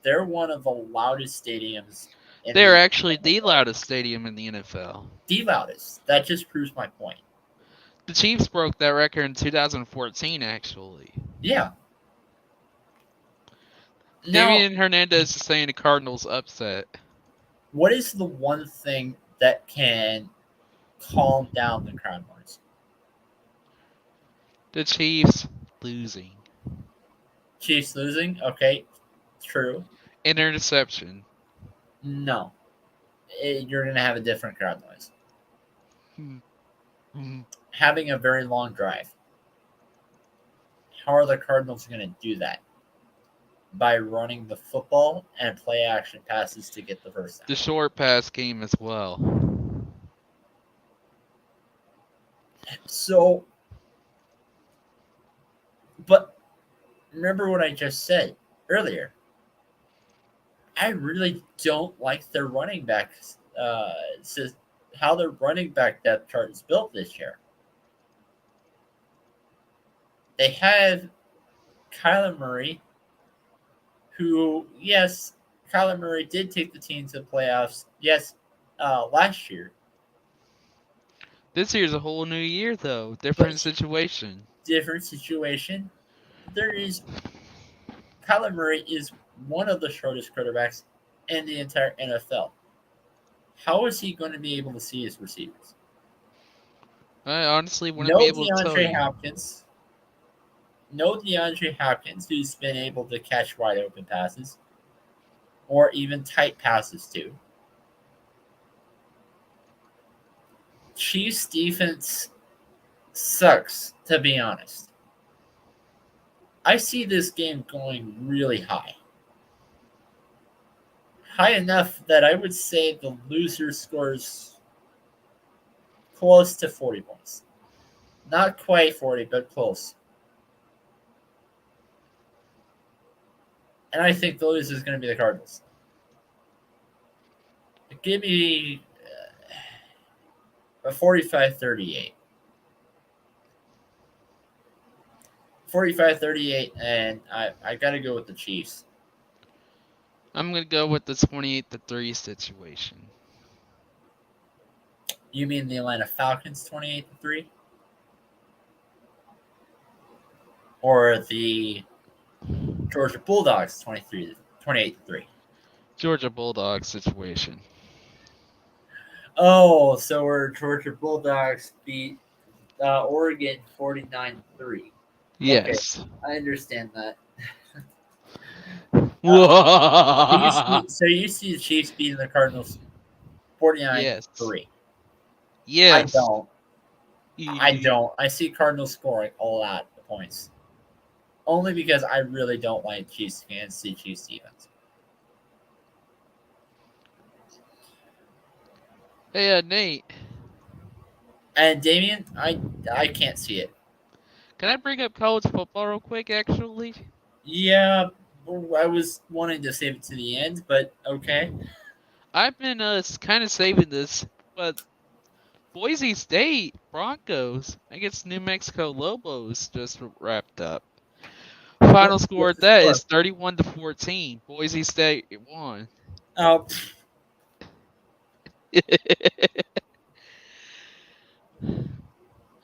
They're one of the loudest stadiums. They're actually the loudest stadium in the NFL. The loudest. That just proves my point. The Chiefs broke that record in 2014, actually. Yeah. Now, Damian Hernandez is saying the Cardinals upset. what is the one thing that can calm down the crowd noise? The Chiefs losing. Chiefs losing? Okay, true. Interception. No. You're going to have a different crowd noise. Having a very long drive. How are the Cardinals going to do that? By running the football and play action passes to get the first down. The short pass game as well. So, but remember what I just said earlier. I really don't like their running backs. How their running back depth chart is built this year. They have Kyler Murray, who, yes, Kyler Murray did take the team to the playoffs, yes, last year. This year's a whole new year, though. Different situation. Different situation. Kyler Murray is one of the shortest quarterbacks in the entire NFL. How is he going to be able to see his receivers? I honestly wouldn't be able to tell you. No DeAndre Hopkins, who's been able to catch wide open passes or even tight passes too. Chiefs defense sucks, to be honest. I see this game going really high. High enough that I would say the loser scores close to 40 points. Not quite 40, but close. And I think the loser is going to be the Cardinals. Give me a 45-38. 45-38, and I got to go with the Chiefs. I'm going to go with the 28-3 situation. You mean the Atlanta Falcons 28-3? Or the Georgia Bulldogs 28-3? Georgia Bulldogs situation. Oh, so our Georgia Bulldogs beat Oregon 49-3. Yes. Okay, I understand that. Whoa. So you see the Chiefs beating the Cardinals 49-3. Yes. I don't. I see Cardinals scoring a lot of points. Only because I really don't like Chiefs fans see Chiefs defense. Hey, Nate. And Damien, I can't see it. Can I bring up college football real quick, actually? Yeah, I was wanting to save it to the end, but okay. I've been kind of saving this, but Boise State Broncos against New Mexico Lobos just wrapped up. Final score of that is 31-14. Boise State won. Oh,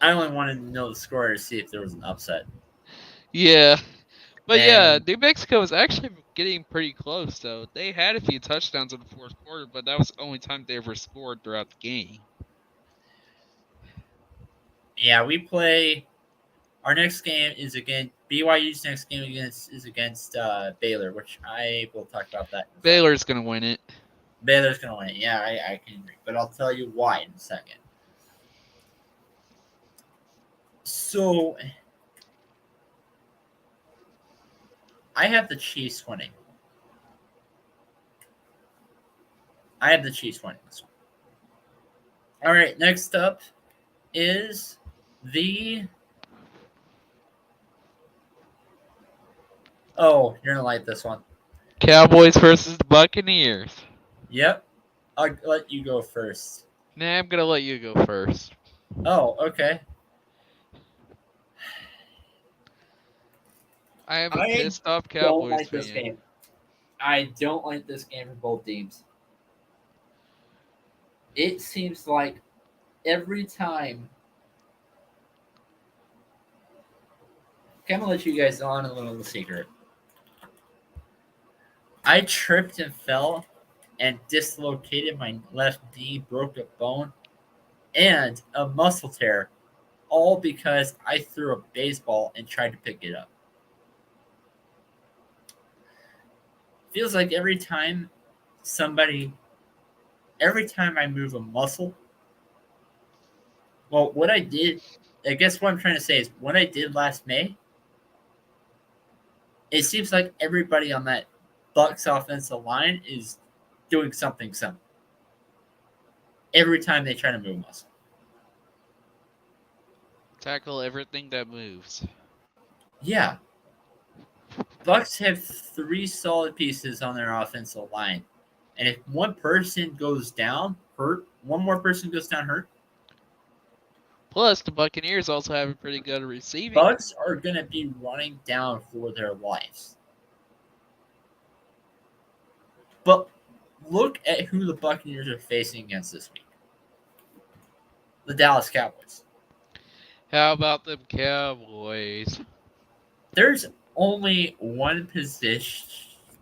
I only wanted to know the score to see if there was an upset. Yeah. But yeah, And- New Mexico was actually getting pretty close, though. They had a few touchdowns in the fourth quarter, but that was the only time they ever scored throughout the game. Yeah, we play. Our next game is BYU's next game is against Baylor, which I will talk about that. Baylor's going to win it. Baylor's going to win it. Yeah, I can agree. But I'll tell you why in a second. So, I have the Chiefs winning. This one. All right, next up is the... Oh, you're going to like this one. Cowboys versus the Buccaneers. Yep. I'll let you go first. Nah, I'm going to let you go first. Oh, okay. I am a pissed off Cowboys fan. This game. I don't like this game for both teams. It seems like every time... I'm going to let you guys on a little secret. I tripped and fell and dislocated my left knee, broke a bone, and a muscle tear, all because I threw a baseball and tried to pick it up. Feels like every time I move a muscle, well, what I did, I guess what I'm trying to say is what I did last May, it seems like everybody on that Bucks offensive line is doing something similar every time they try to move a muscle. Tackle everything that moves. Yeah. Bucks have 3 solid pieces on their offensive line. And if one person goes down, hurt, one more person goes down, hurt, Plus, the Buccaneers also have a pretty good receiving. Bucks are going to be running down for their lives. But look at who the Buccaneers are facing against this week. The Dallas Cowboys. How about them Cowboys? There's only one position.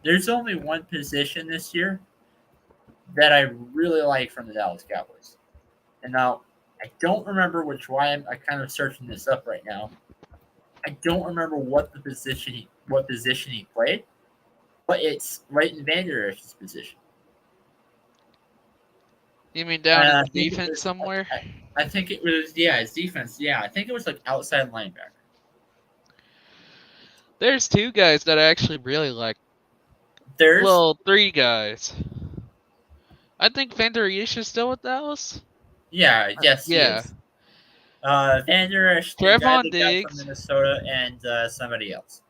There's only one position this year that I really like from the Dallas Cowboys. And now I don't remember which one. I'm kind of searching this up right now. I don't remember what position he played, but it's right in Vander Esch's position. You mean down in I the think defense somewhere? I think it was it's defense. Yeah, I think it was like outside linebacker. There's 2 guys that I actually really like. There's Well, 3 guys. I think Vander Esch is still with Dallas. yes, he Yeah. is. Vander Esch, the guy Trevon they got Diggs. from Minnesota, and somebody else.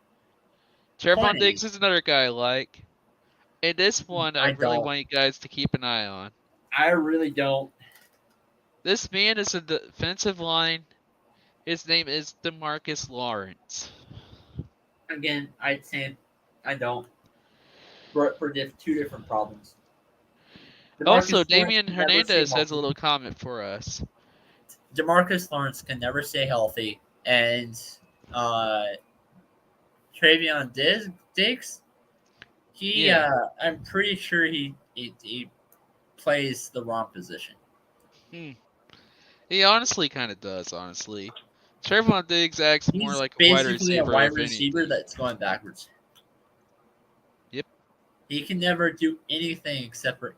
Trevon Point Diggs is- is another guy I like. And this one, I I really don't. want you guys to keep an eye on. I really don't. This man is a defensive line. His name is DeMarcus Lawrence. Again, I'd say I don't. For 2 different problems. Also, DeMarcus Damian Lawrence can never stay Hernandez has a healthy. little comment for us. DeMarcus Lawrence can never stay healthy, and Travion Diggs, I'm pretty sure he plays the wrong position. He honestly kind of does, honestly. Trevon Diggs acts more He's like a wide basically receiver. a wide if receiver anything. that's going backwards. Yep. He can never do anything except for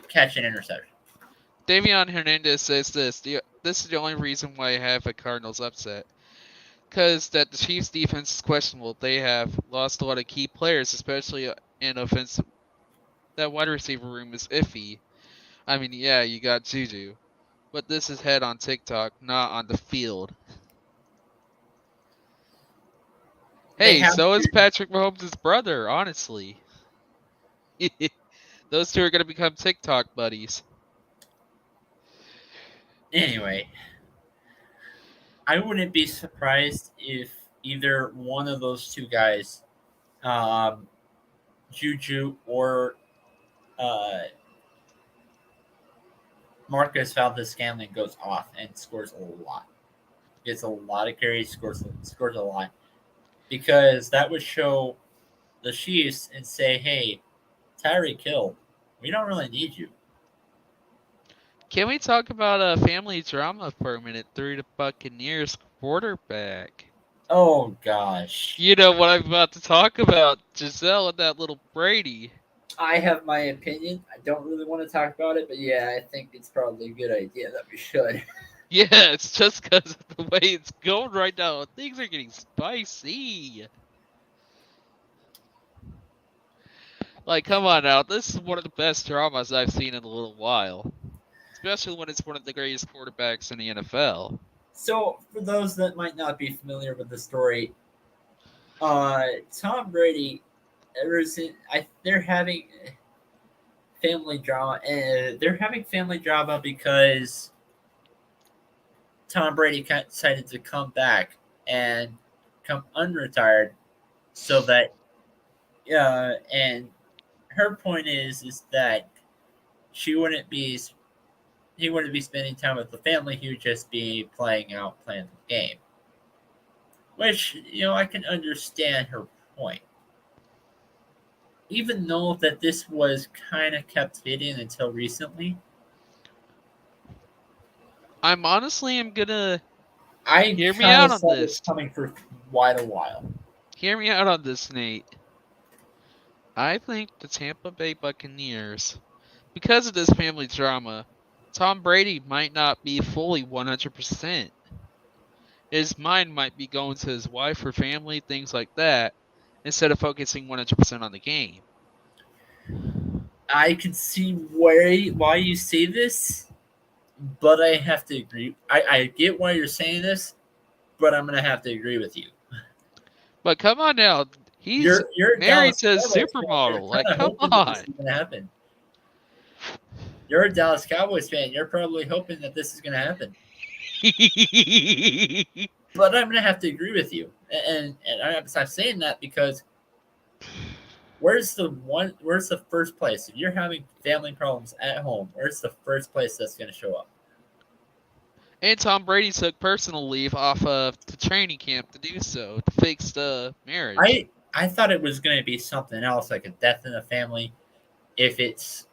catch an interception. Davion Hernandez says this. This is the only reason why I have a Cardinals upset. Because that the Chiefs' defense is questionable. They have lost a lot of key players, especially in offense. That wide receiver room is iffy. I mean, yeah, you got Juju. But this is head on TikTok, not on the field. Hey, so is Patrick Mahomes' brother, honestly. Those 2 are going to become TikTok buddies. Anyway, I wouldn't be surprised if either one of those 2 guys, Juju or Marcus Valdez-Scantling, goes off and scores a lot. Gets a lot of carries, scores a lot. Because that would show the Chiefs and say, hey, Tyreek Hill, we don't really need you. Can we talk about a family drama for a minute through the Buccaneers quarterback? Oh, gosh. You know what I'm about to talk about, Giselle and that little Brady. I have my opinion. I don't really want to talk about it, but yeah, I think it's probably a good idea that we should. Yeah, it's just because of the way it's going right now. Things are getting spicy. Like, come on now. This is one of the best dramas I've seen in a little while. Especially when it's one of the greatest quarterbacks in the NFL. So, for those that might not be familiar with the story, Tom Brady, they're having family drama, and they're having family drama because Tom Brady decided to come back and come unretired, so that and her point is that he wouldn't be spending time with the family. He would just be playing the game. Which, I can understand her point. even though that this was kind of kept hidden until recently, I'm honestly am gonna I hear me kind out of on saw this this. coming for quite a while. Hear me out on this, Nate. I think the Tampa Bay Buccaneers, because of this family drama, Tom Brady might not be fully 100%. His mind might be going to his wife or family, things like that, instead of focusing 100% on the game. I can see why you say this, but I have to agree. I get why you're saying this, but I'm gonna have to agree with you. But come on now, he's You're a married Dallas to a Cowboys fan. You're supermodel. Like, kind of come hoping that this on. is gonna happen. You're a Dallas Cowboys fan. You're probably hoping that this is gonna happen. But I'm gonna have to agree with you, and I'm saying that because where's the first place if you're having family problems at home? Where's the first place that's gonna show up? And Tom Brady took personal leave off of the training camp to do so, to fix the marriage. I thought it was gonna be something else, like a death in the family, if it's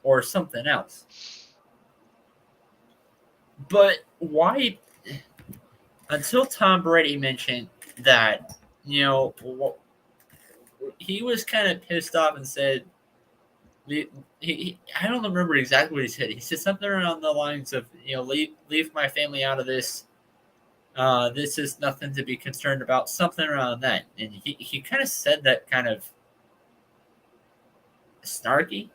or something else. But why? Until Tom Brady mentioned that, he was kind of pissed off and said, I don't remember exactly what he said. He said something around the lines of, leave my family out of this. This is nothing to be concerned about. Something around that, and he kind of said that kind of snarky.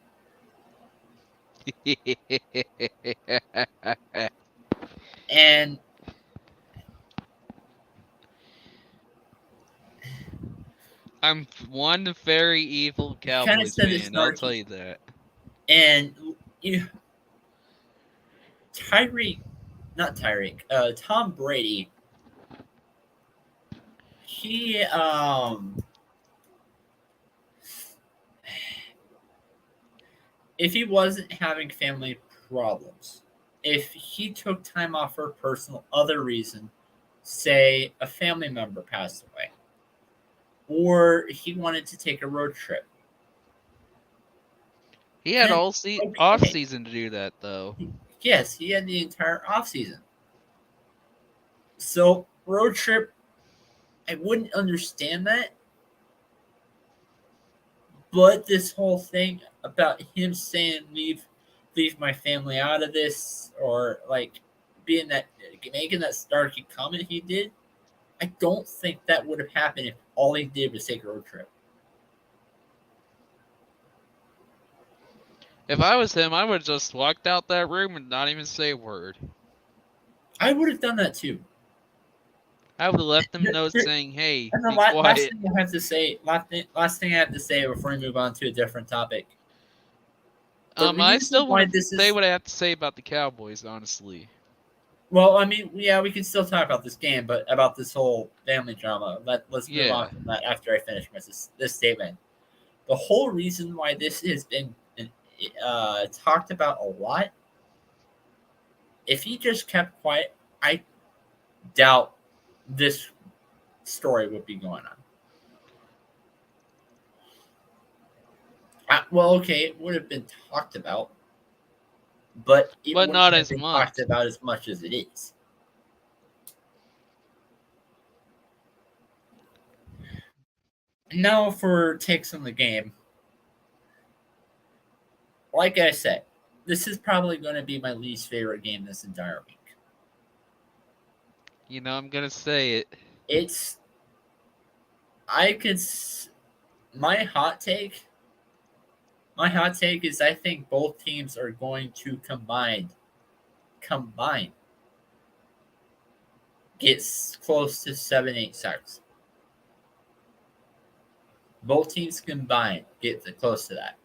And I'm one very evil kinda Cowboys said it's fan, I'll snarky. tell you that. And Tom Brady, he if he wasn't having family problems, if he took time off for personal other reason, say a family member passed away, or he wanted to take a road trip. He had Then all okay. off season to do that, though. Yes, he had the entire off season. So road trip, I wouldn't understand that. But this whole thing about him saying leave my family out of this, or like making that snarky comment he did, I don't think that would have happened if all he did was take a road trip. If I was him, I would have just walked out that room and not even say a word. I would have done that too. I would have left them notes saying, "Hey, and the be quiet." last thing I have to say before we move on to a different topic. I still want to say what I have to say about the Cowboys, honestly. Well, I mean, yeah, we can still talk about this game, but about this whole family drama. Let's move on from that after I finish this statement. The whole reason why this has been talked about a lot, if he just kept quiet, I doubt this story would be going on. Well, okay, it would have been talked about, but not as much. Talked about as much as it is. Now for takes on the game. Like I said, this is probably going to be my least favorite game this entire week. I'm going to say it. My hot take is I think both teams are going to combine get close to 7-8 sacks. Both teams combined get close to that.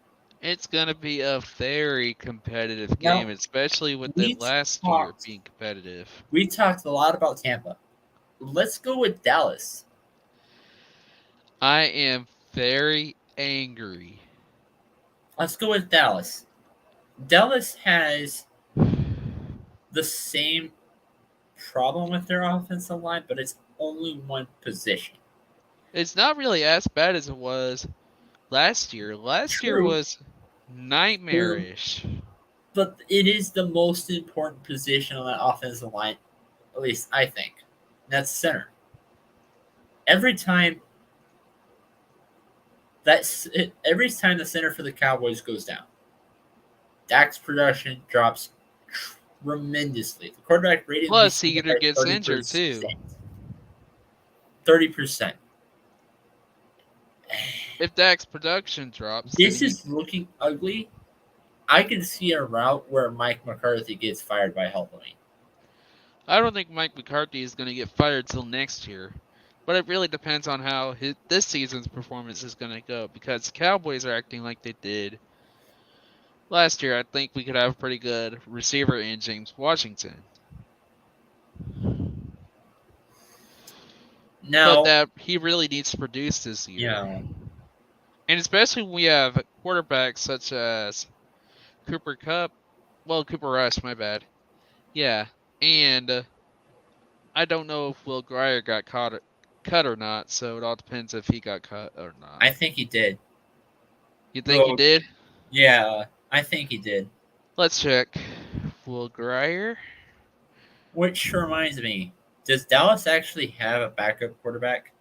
It's going to be a very competitive game, especially with the last year being competitive. We talked a lot about Tampa. Let's go with Dallas. I am very angry. Let's go with Dallas. Dallas has the same problem with their offensive line, but it's only one position. It's not really as bad as it was Last year True. was nightmarish. But it is the most important position on that offensive line, at least I think. And that's center. Every time every time the center for the Cowboys goes down, Dak's production drops tremendously. The quarterback rating Plus, he either gets injured 30%. too. 30%. If Dak's production drops, This then is looking ugly. I can see a route where Mike McCarthy gets fired by Halloween. I don't think Mike McCarthy is going to get fired till next year. But it really depends on how this season's performance is going to go. Because the Cowboys are acting like they did last year. I think we could have a pretty good receiver in James Washington. Now, But that he really needs to produce this year. yeah, And especially when we have quarterbacks such as Cooper Rush, my bad. Yeah, and I don't know if Will Grier got cut or not, so it all depends if he got cut or not. I think he did. You think he Well, did? Yeah, I think he did. Let's check. Will Grier? Which reminds me, does Dallas actually have a backup quarterback?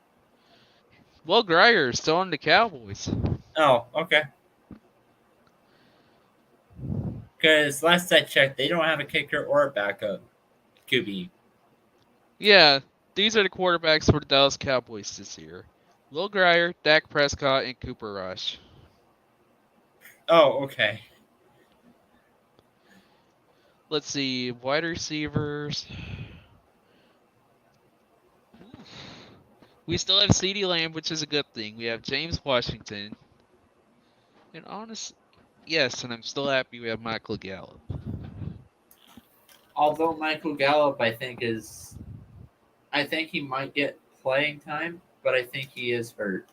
Will Grier is still on the Cowboys. Oh, okay. Because last I checked, they don't have a kicker or a backup QB. Yeah, these are the quarterbacks for the Dallas Cowboys this year. Will Grier, Dak Prescott, and Cooper Rush. Oh, okay. Let's see, wide receivers. We still have CeeDee Lamb, which is a good thing. We have James Washington. And yes, and I'm still happy we have Michael Gallup. Although Michael Gallup, I think he might get playing time, but I think he is hurt.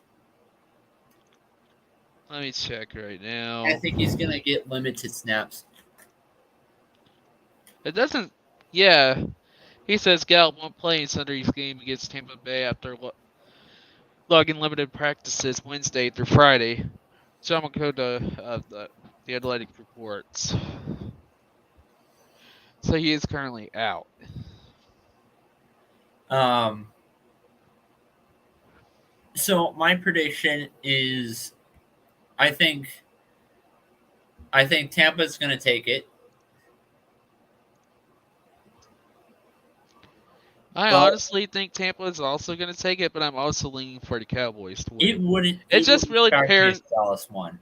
Let me check right now. I think he's going to get limited snaps. It doesn't. Yeah. He says Gallup won't play in Sunday's game against Tampa Bay after logging limited practices Wednesday through Friday. John Makota of the Athletic reports. So he is currently out. So my prediction is, I think Tampa's going to take it. I honestly think Tampa is also going to take it, but I'm also leaning for the Cowboys to win. It just really depends. Dallas won.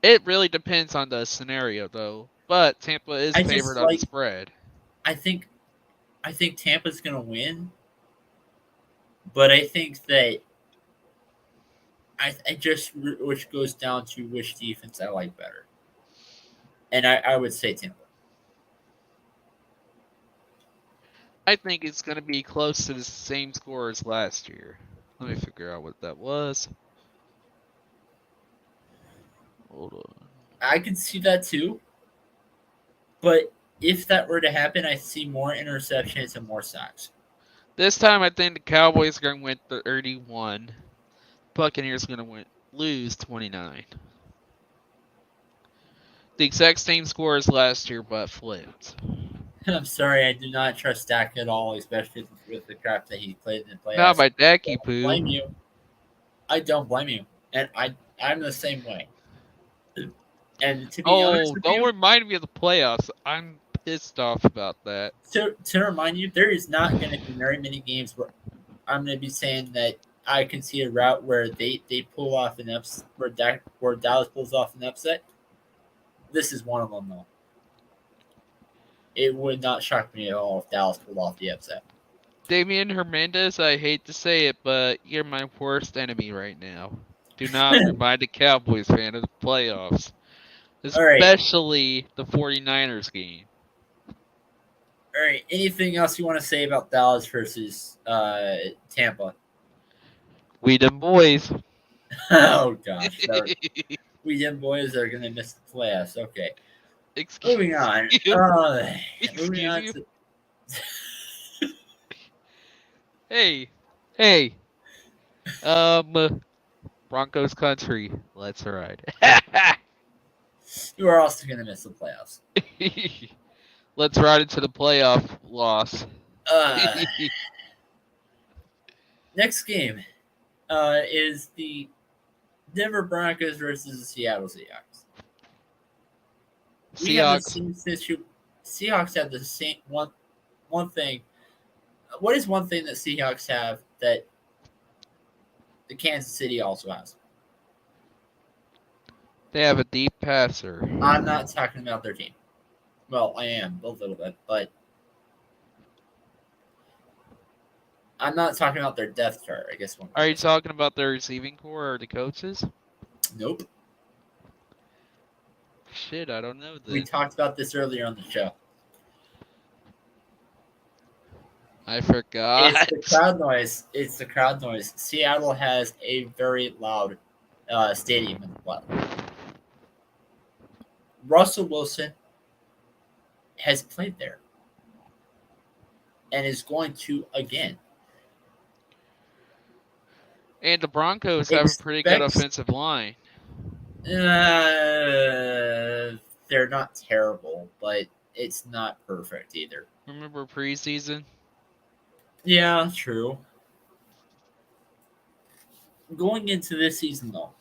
It really depends on the scenario, though. But Tampa is favored on the spread. I think Tampa's going to win, but I think that I just which goes down to which defense I like better, and I would say Tampa. I think it's going to be close to the same score as last year. Let me figure out what that was. Hold on. I can see that too. But if that were to happen, I see more interceptions and more sacks. This time, I think the Cowboys are going to win 31. Buccaneers are going to lose 29. The exact same score as last year, but flipped. I'm sorry, I do not trust Dak at all, especially with the crap that he played in the playoffs. Not by Dacky I Poo. blame you. I don't blame you, and I'm the same way. And to be honest with don't you, remind me of the playoffs. I'm pissed off about that. To remind you, there is not going to be very many games where I'm going to be saying that I can see a route where they pull off an upset, where Dallas pulls off an upset. This is one of them, though. It would not shock me at all if Dallas pulled off the upset. Damian Hernandez, I hate to say it, but you're my worst enemy right now. Do not remind a Cowboys fan of the playoffs. Especially the 49ers game. All right. Anything else you want to say about Dallas versus Tampa? We them boys. Oh, gosh. We them boys are going to miss the playoffs. Okay. Moving on. Moving on to... Hey. Broncos country. Let's ride. You are also going to miss the playoffs. Let's ride into the playoff loss. Next game is the Denver Broncos versus the Seattle Seahawks. We have the Seahawks. same issue. Seahawks have the same one thing. What is one thing that Seahawks have that the Kansas City also has? They have a deep passer. I'm not talking about their team. Well, I am a little bit, but I'm not talking about their depth chart. I guess. Are you talking about their receiving core or the coaches? Nope. Shit, I don't know. We talked about this earlier on the show. I forgot. It's the crowd noise. It's the crowd noise. Seattle has a very loud stadium as well. Russell Wilson has played there and is going to again. And the Broncos have a pretty good offensive line. They're not terrible, but it's not perfect either. Remember preseason? Yeah, true. Going into this season, though,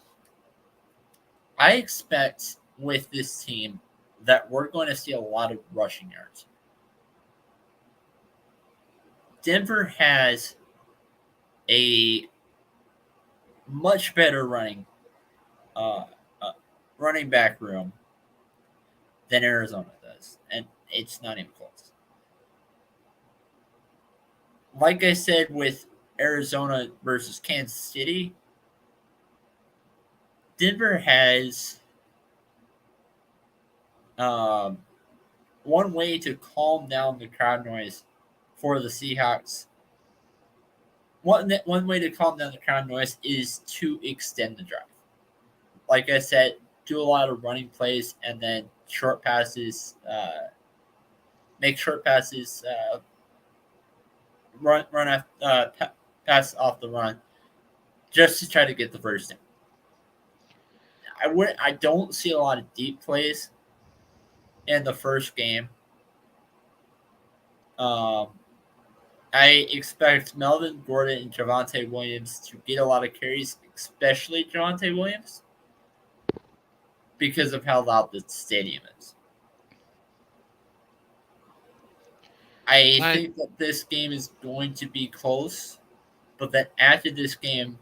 I expect with this team that we're going to see a lot of rushing yards. Denver has a much better running back room than Arizona does, and it's not even close. Like I said with Arizona versus Kansas City, Denver has one way to calm down the crowd noise for the Seahawks. One way to calm down the crowd noise is to extend the drive. Like I said, do a lot of running plays and then short passes. Make short passes. Pass off the run, just to try to get the first down. I don't see a lot of deep plays in the first game. I expect Melvin Gordon and Javonte Williams to get a lot of carries, especially Javonte Williams, because of how loud the stadium is. I think that this game is going to be close, but that after this game,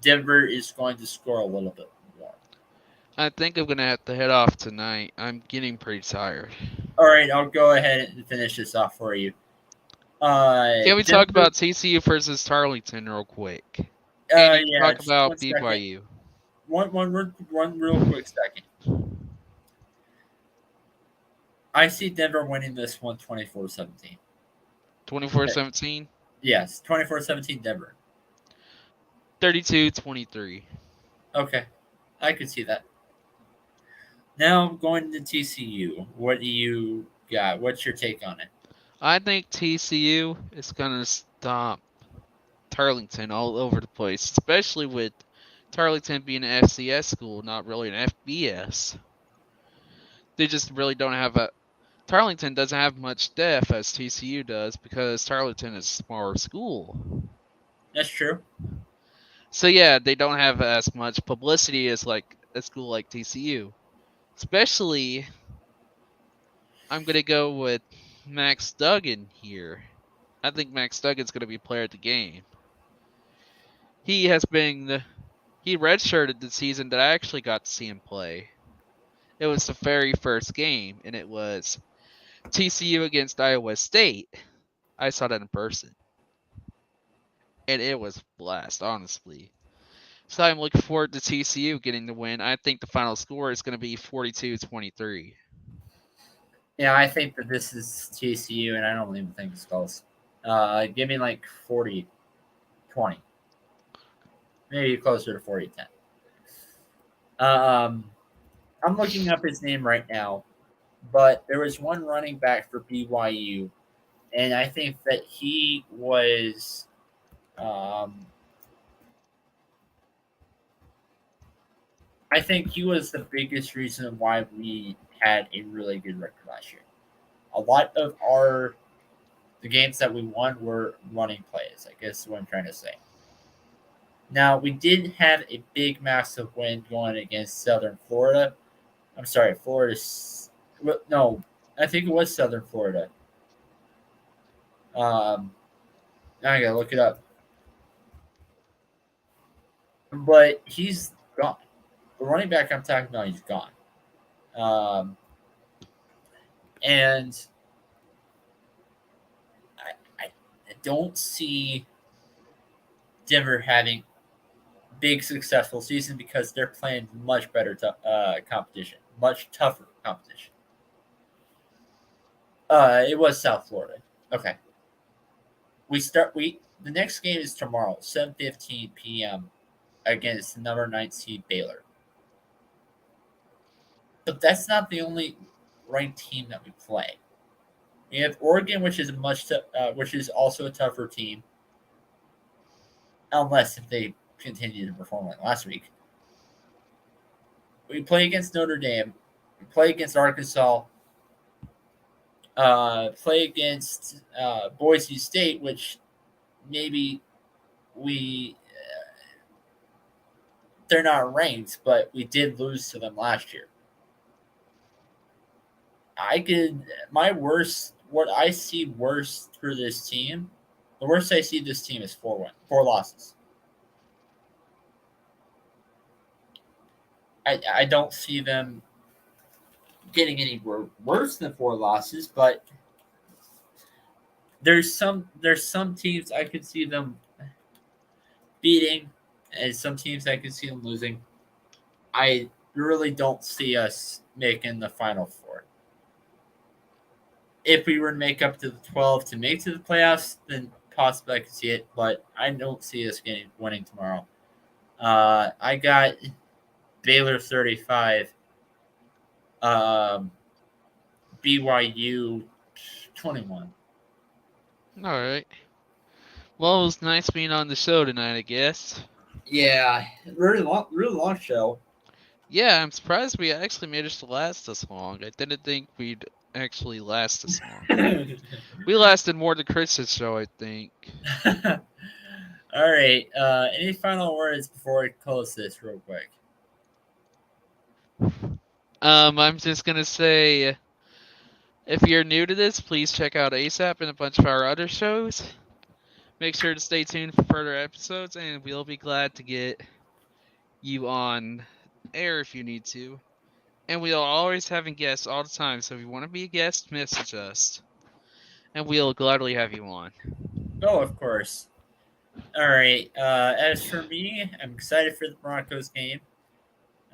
Denver is going to score a little bit more. I think I'm going to have to head off tonight. I'm getting pretty tired. All right, I'll go ahead and finish this off for you. Can we talk about TCU versus Tarleton real quick? And talk about BYU. One real quick second. I see Denver winning this one 24-17. 24-17? Yes, 24-17 Denver. 32-23. Okay, I could see that. Now going to TCU. What do you got? What's your take on it? I think TCU is going to stomp Tarleton all over the place, especially with Tarleton being an FCS school, not really an FBS. They just really don't have a... Tarleton doesn't have much depth as TCU does because Tarleton is a smaller school. That's true. So yeah, they don't have as much publicity as like a school like TCU. Especially, I'm going to go with Max Duggan here. I think Max Duggan's going to be player of the game. He redshirted the season that I actually got to see him play. It was the very first game, and it was TCU against Iowa State. I saw that in person. And it was a blast, honestly. So I'm looking forward to TCU getting the win. I think the final score is going to be 42-23. Yeah, I think that this is TCU, and I don't even think it's close. Give me like 40-20. Maybe closer to 40-10. I'm looking up his name right now, but there was one running back for BYU, and I think that he was I think he was the biggest reason why we had a really good record last year. A lot of the games that we won were running plays, I guess is what I'm trying to say. Now, we did have a big, massive win going against Southern Florida. I'm sorry, no, I think it was Southern Florida. Now I gotta look it up. But he's gone. The running back I'm talking about, he's gone. And I don't see Denver having big successful season because they're playing much better competition, much tougher competition. It was South Florida. Okay. The next game is tomorrow, 7:15 p.m. against the number 9 seed Baylor. But that's not the only ranked team that we play. We have Oregon, which is which is also a tougher team, unless if they continue to perform like last week. We play against Notre Dame. We play against Arkansas. Play against Boise State, which maybe they're not ranked, but we did lose to them last year. What I see worst for this team, the worst I see this team is 4 losses. I don't see them getting any worse than 4 losses, but there's some teams I could see them beating, and some teams I could see them losing. I really don't see us making the Final Four. If we were to make up to the 12 to make to the playoffs, then possibly I could see it, but I don't see us winning tomorrow. I got Baylor 35, BYU 21. All right. Well, it was nice being on the show tonight, I guess. Yeah, really long show. Yeah, I'm surprised we actually managed to last this long. I didn't think we'd actually last this long. We lasted more than Chris's show, I think. All right. Any final words before we close this real quick? I'm just gonna say, if you're new to this, please check out ASAP and a bunch of our other shows. Make sure to stay tuned for further episodes, and we'll be glad to get you on air if you need to. And we'll always having guests all the time, so if you want to be a guest, message us, and we'll gladly have you on. Oh, of course. All right. As for me, I'm excited for the Broncos game.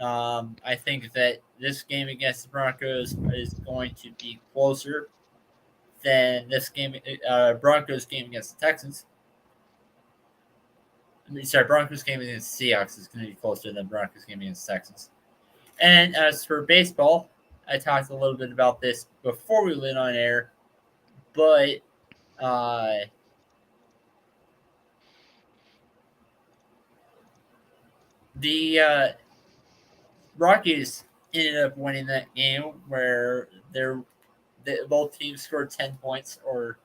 I think that this game against the Broncos is going to be closer than this game, Broncos game against the Texans. Broncos game against the Seahawks is going to be closer than Broncos game against the Texans. And as for baseball, I talked a little bit about this before we went on air, but the Rockies ended up winning that game where both teams scored 10 points or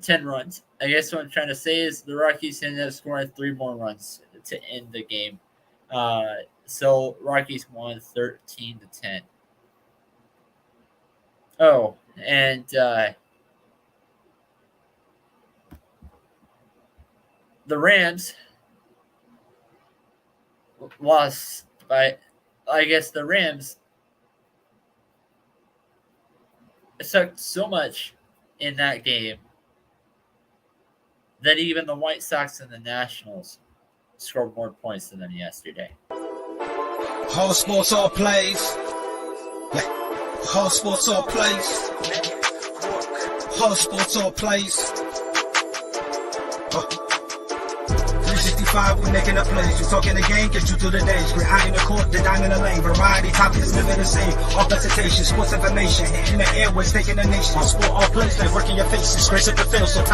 10 runs. I guess what I'm trying to say is the Rockies ended up scoring 3 more runs to end the game. So Rockies won 13-10. Oh, and the Rams lost by, I guess the Rams sucked so much in that game that even the White Sox and the Nationals scored more points than them yesterday. All sports, all plays. All sports, all plays. All sports, all plays. 365, we making up plays. You talking the game, get you through the days. We're high in the court, the dime in the lane. Variety, topics, living the same. All presentation, sports information. In the airways, taking the nation. All sport, all plays, like working your faces. Grace at the field, so time.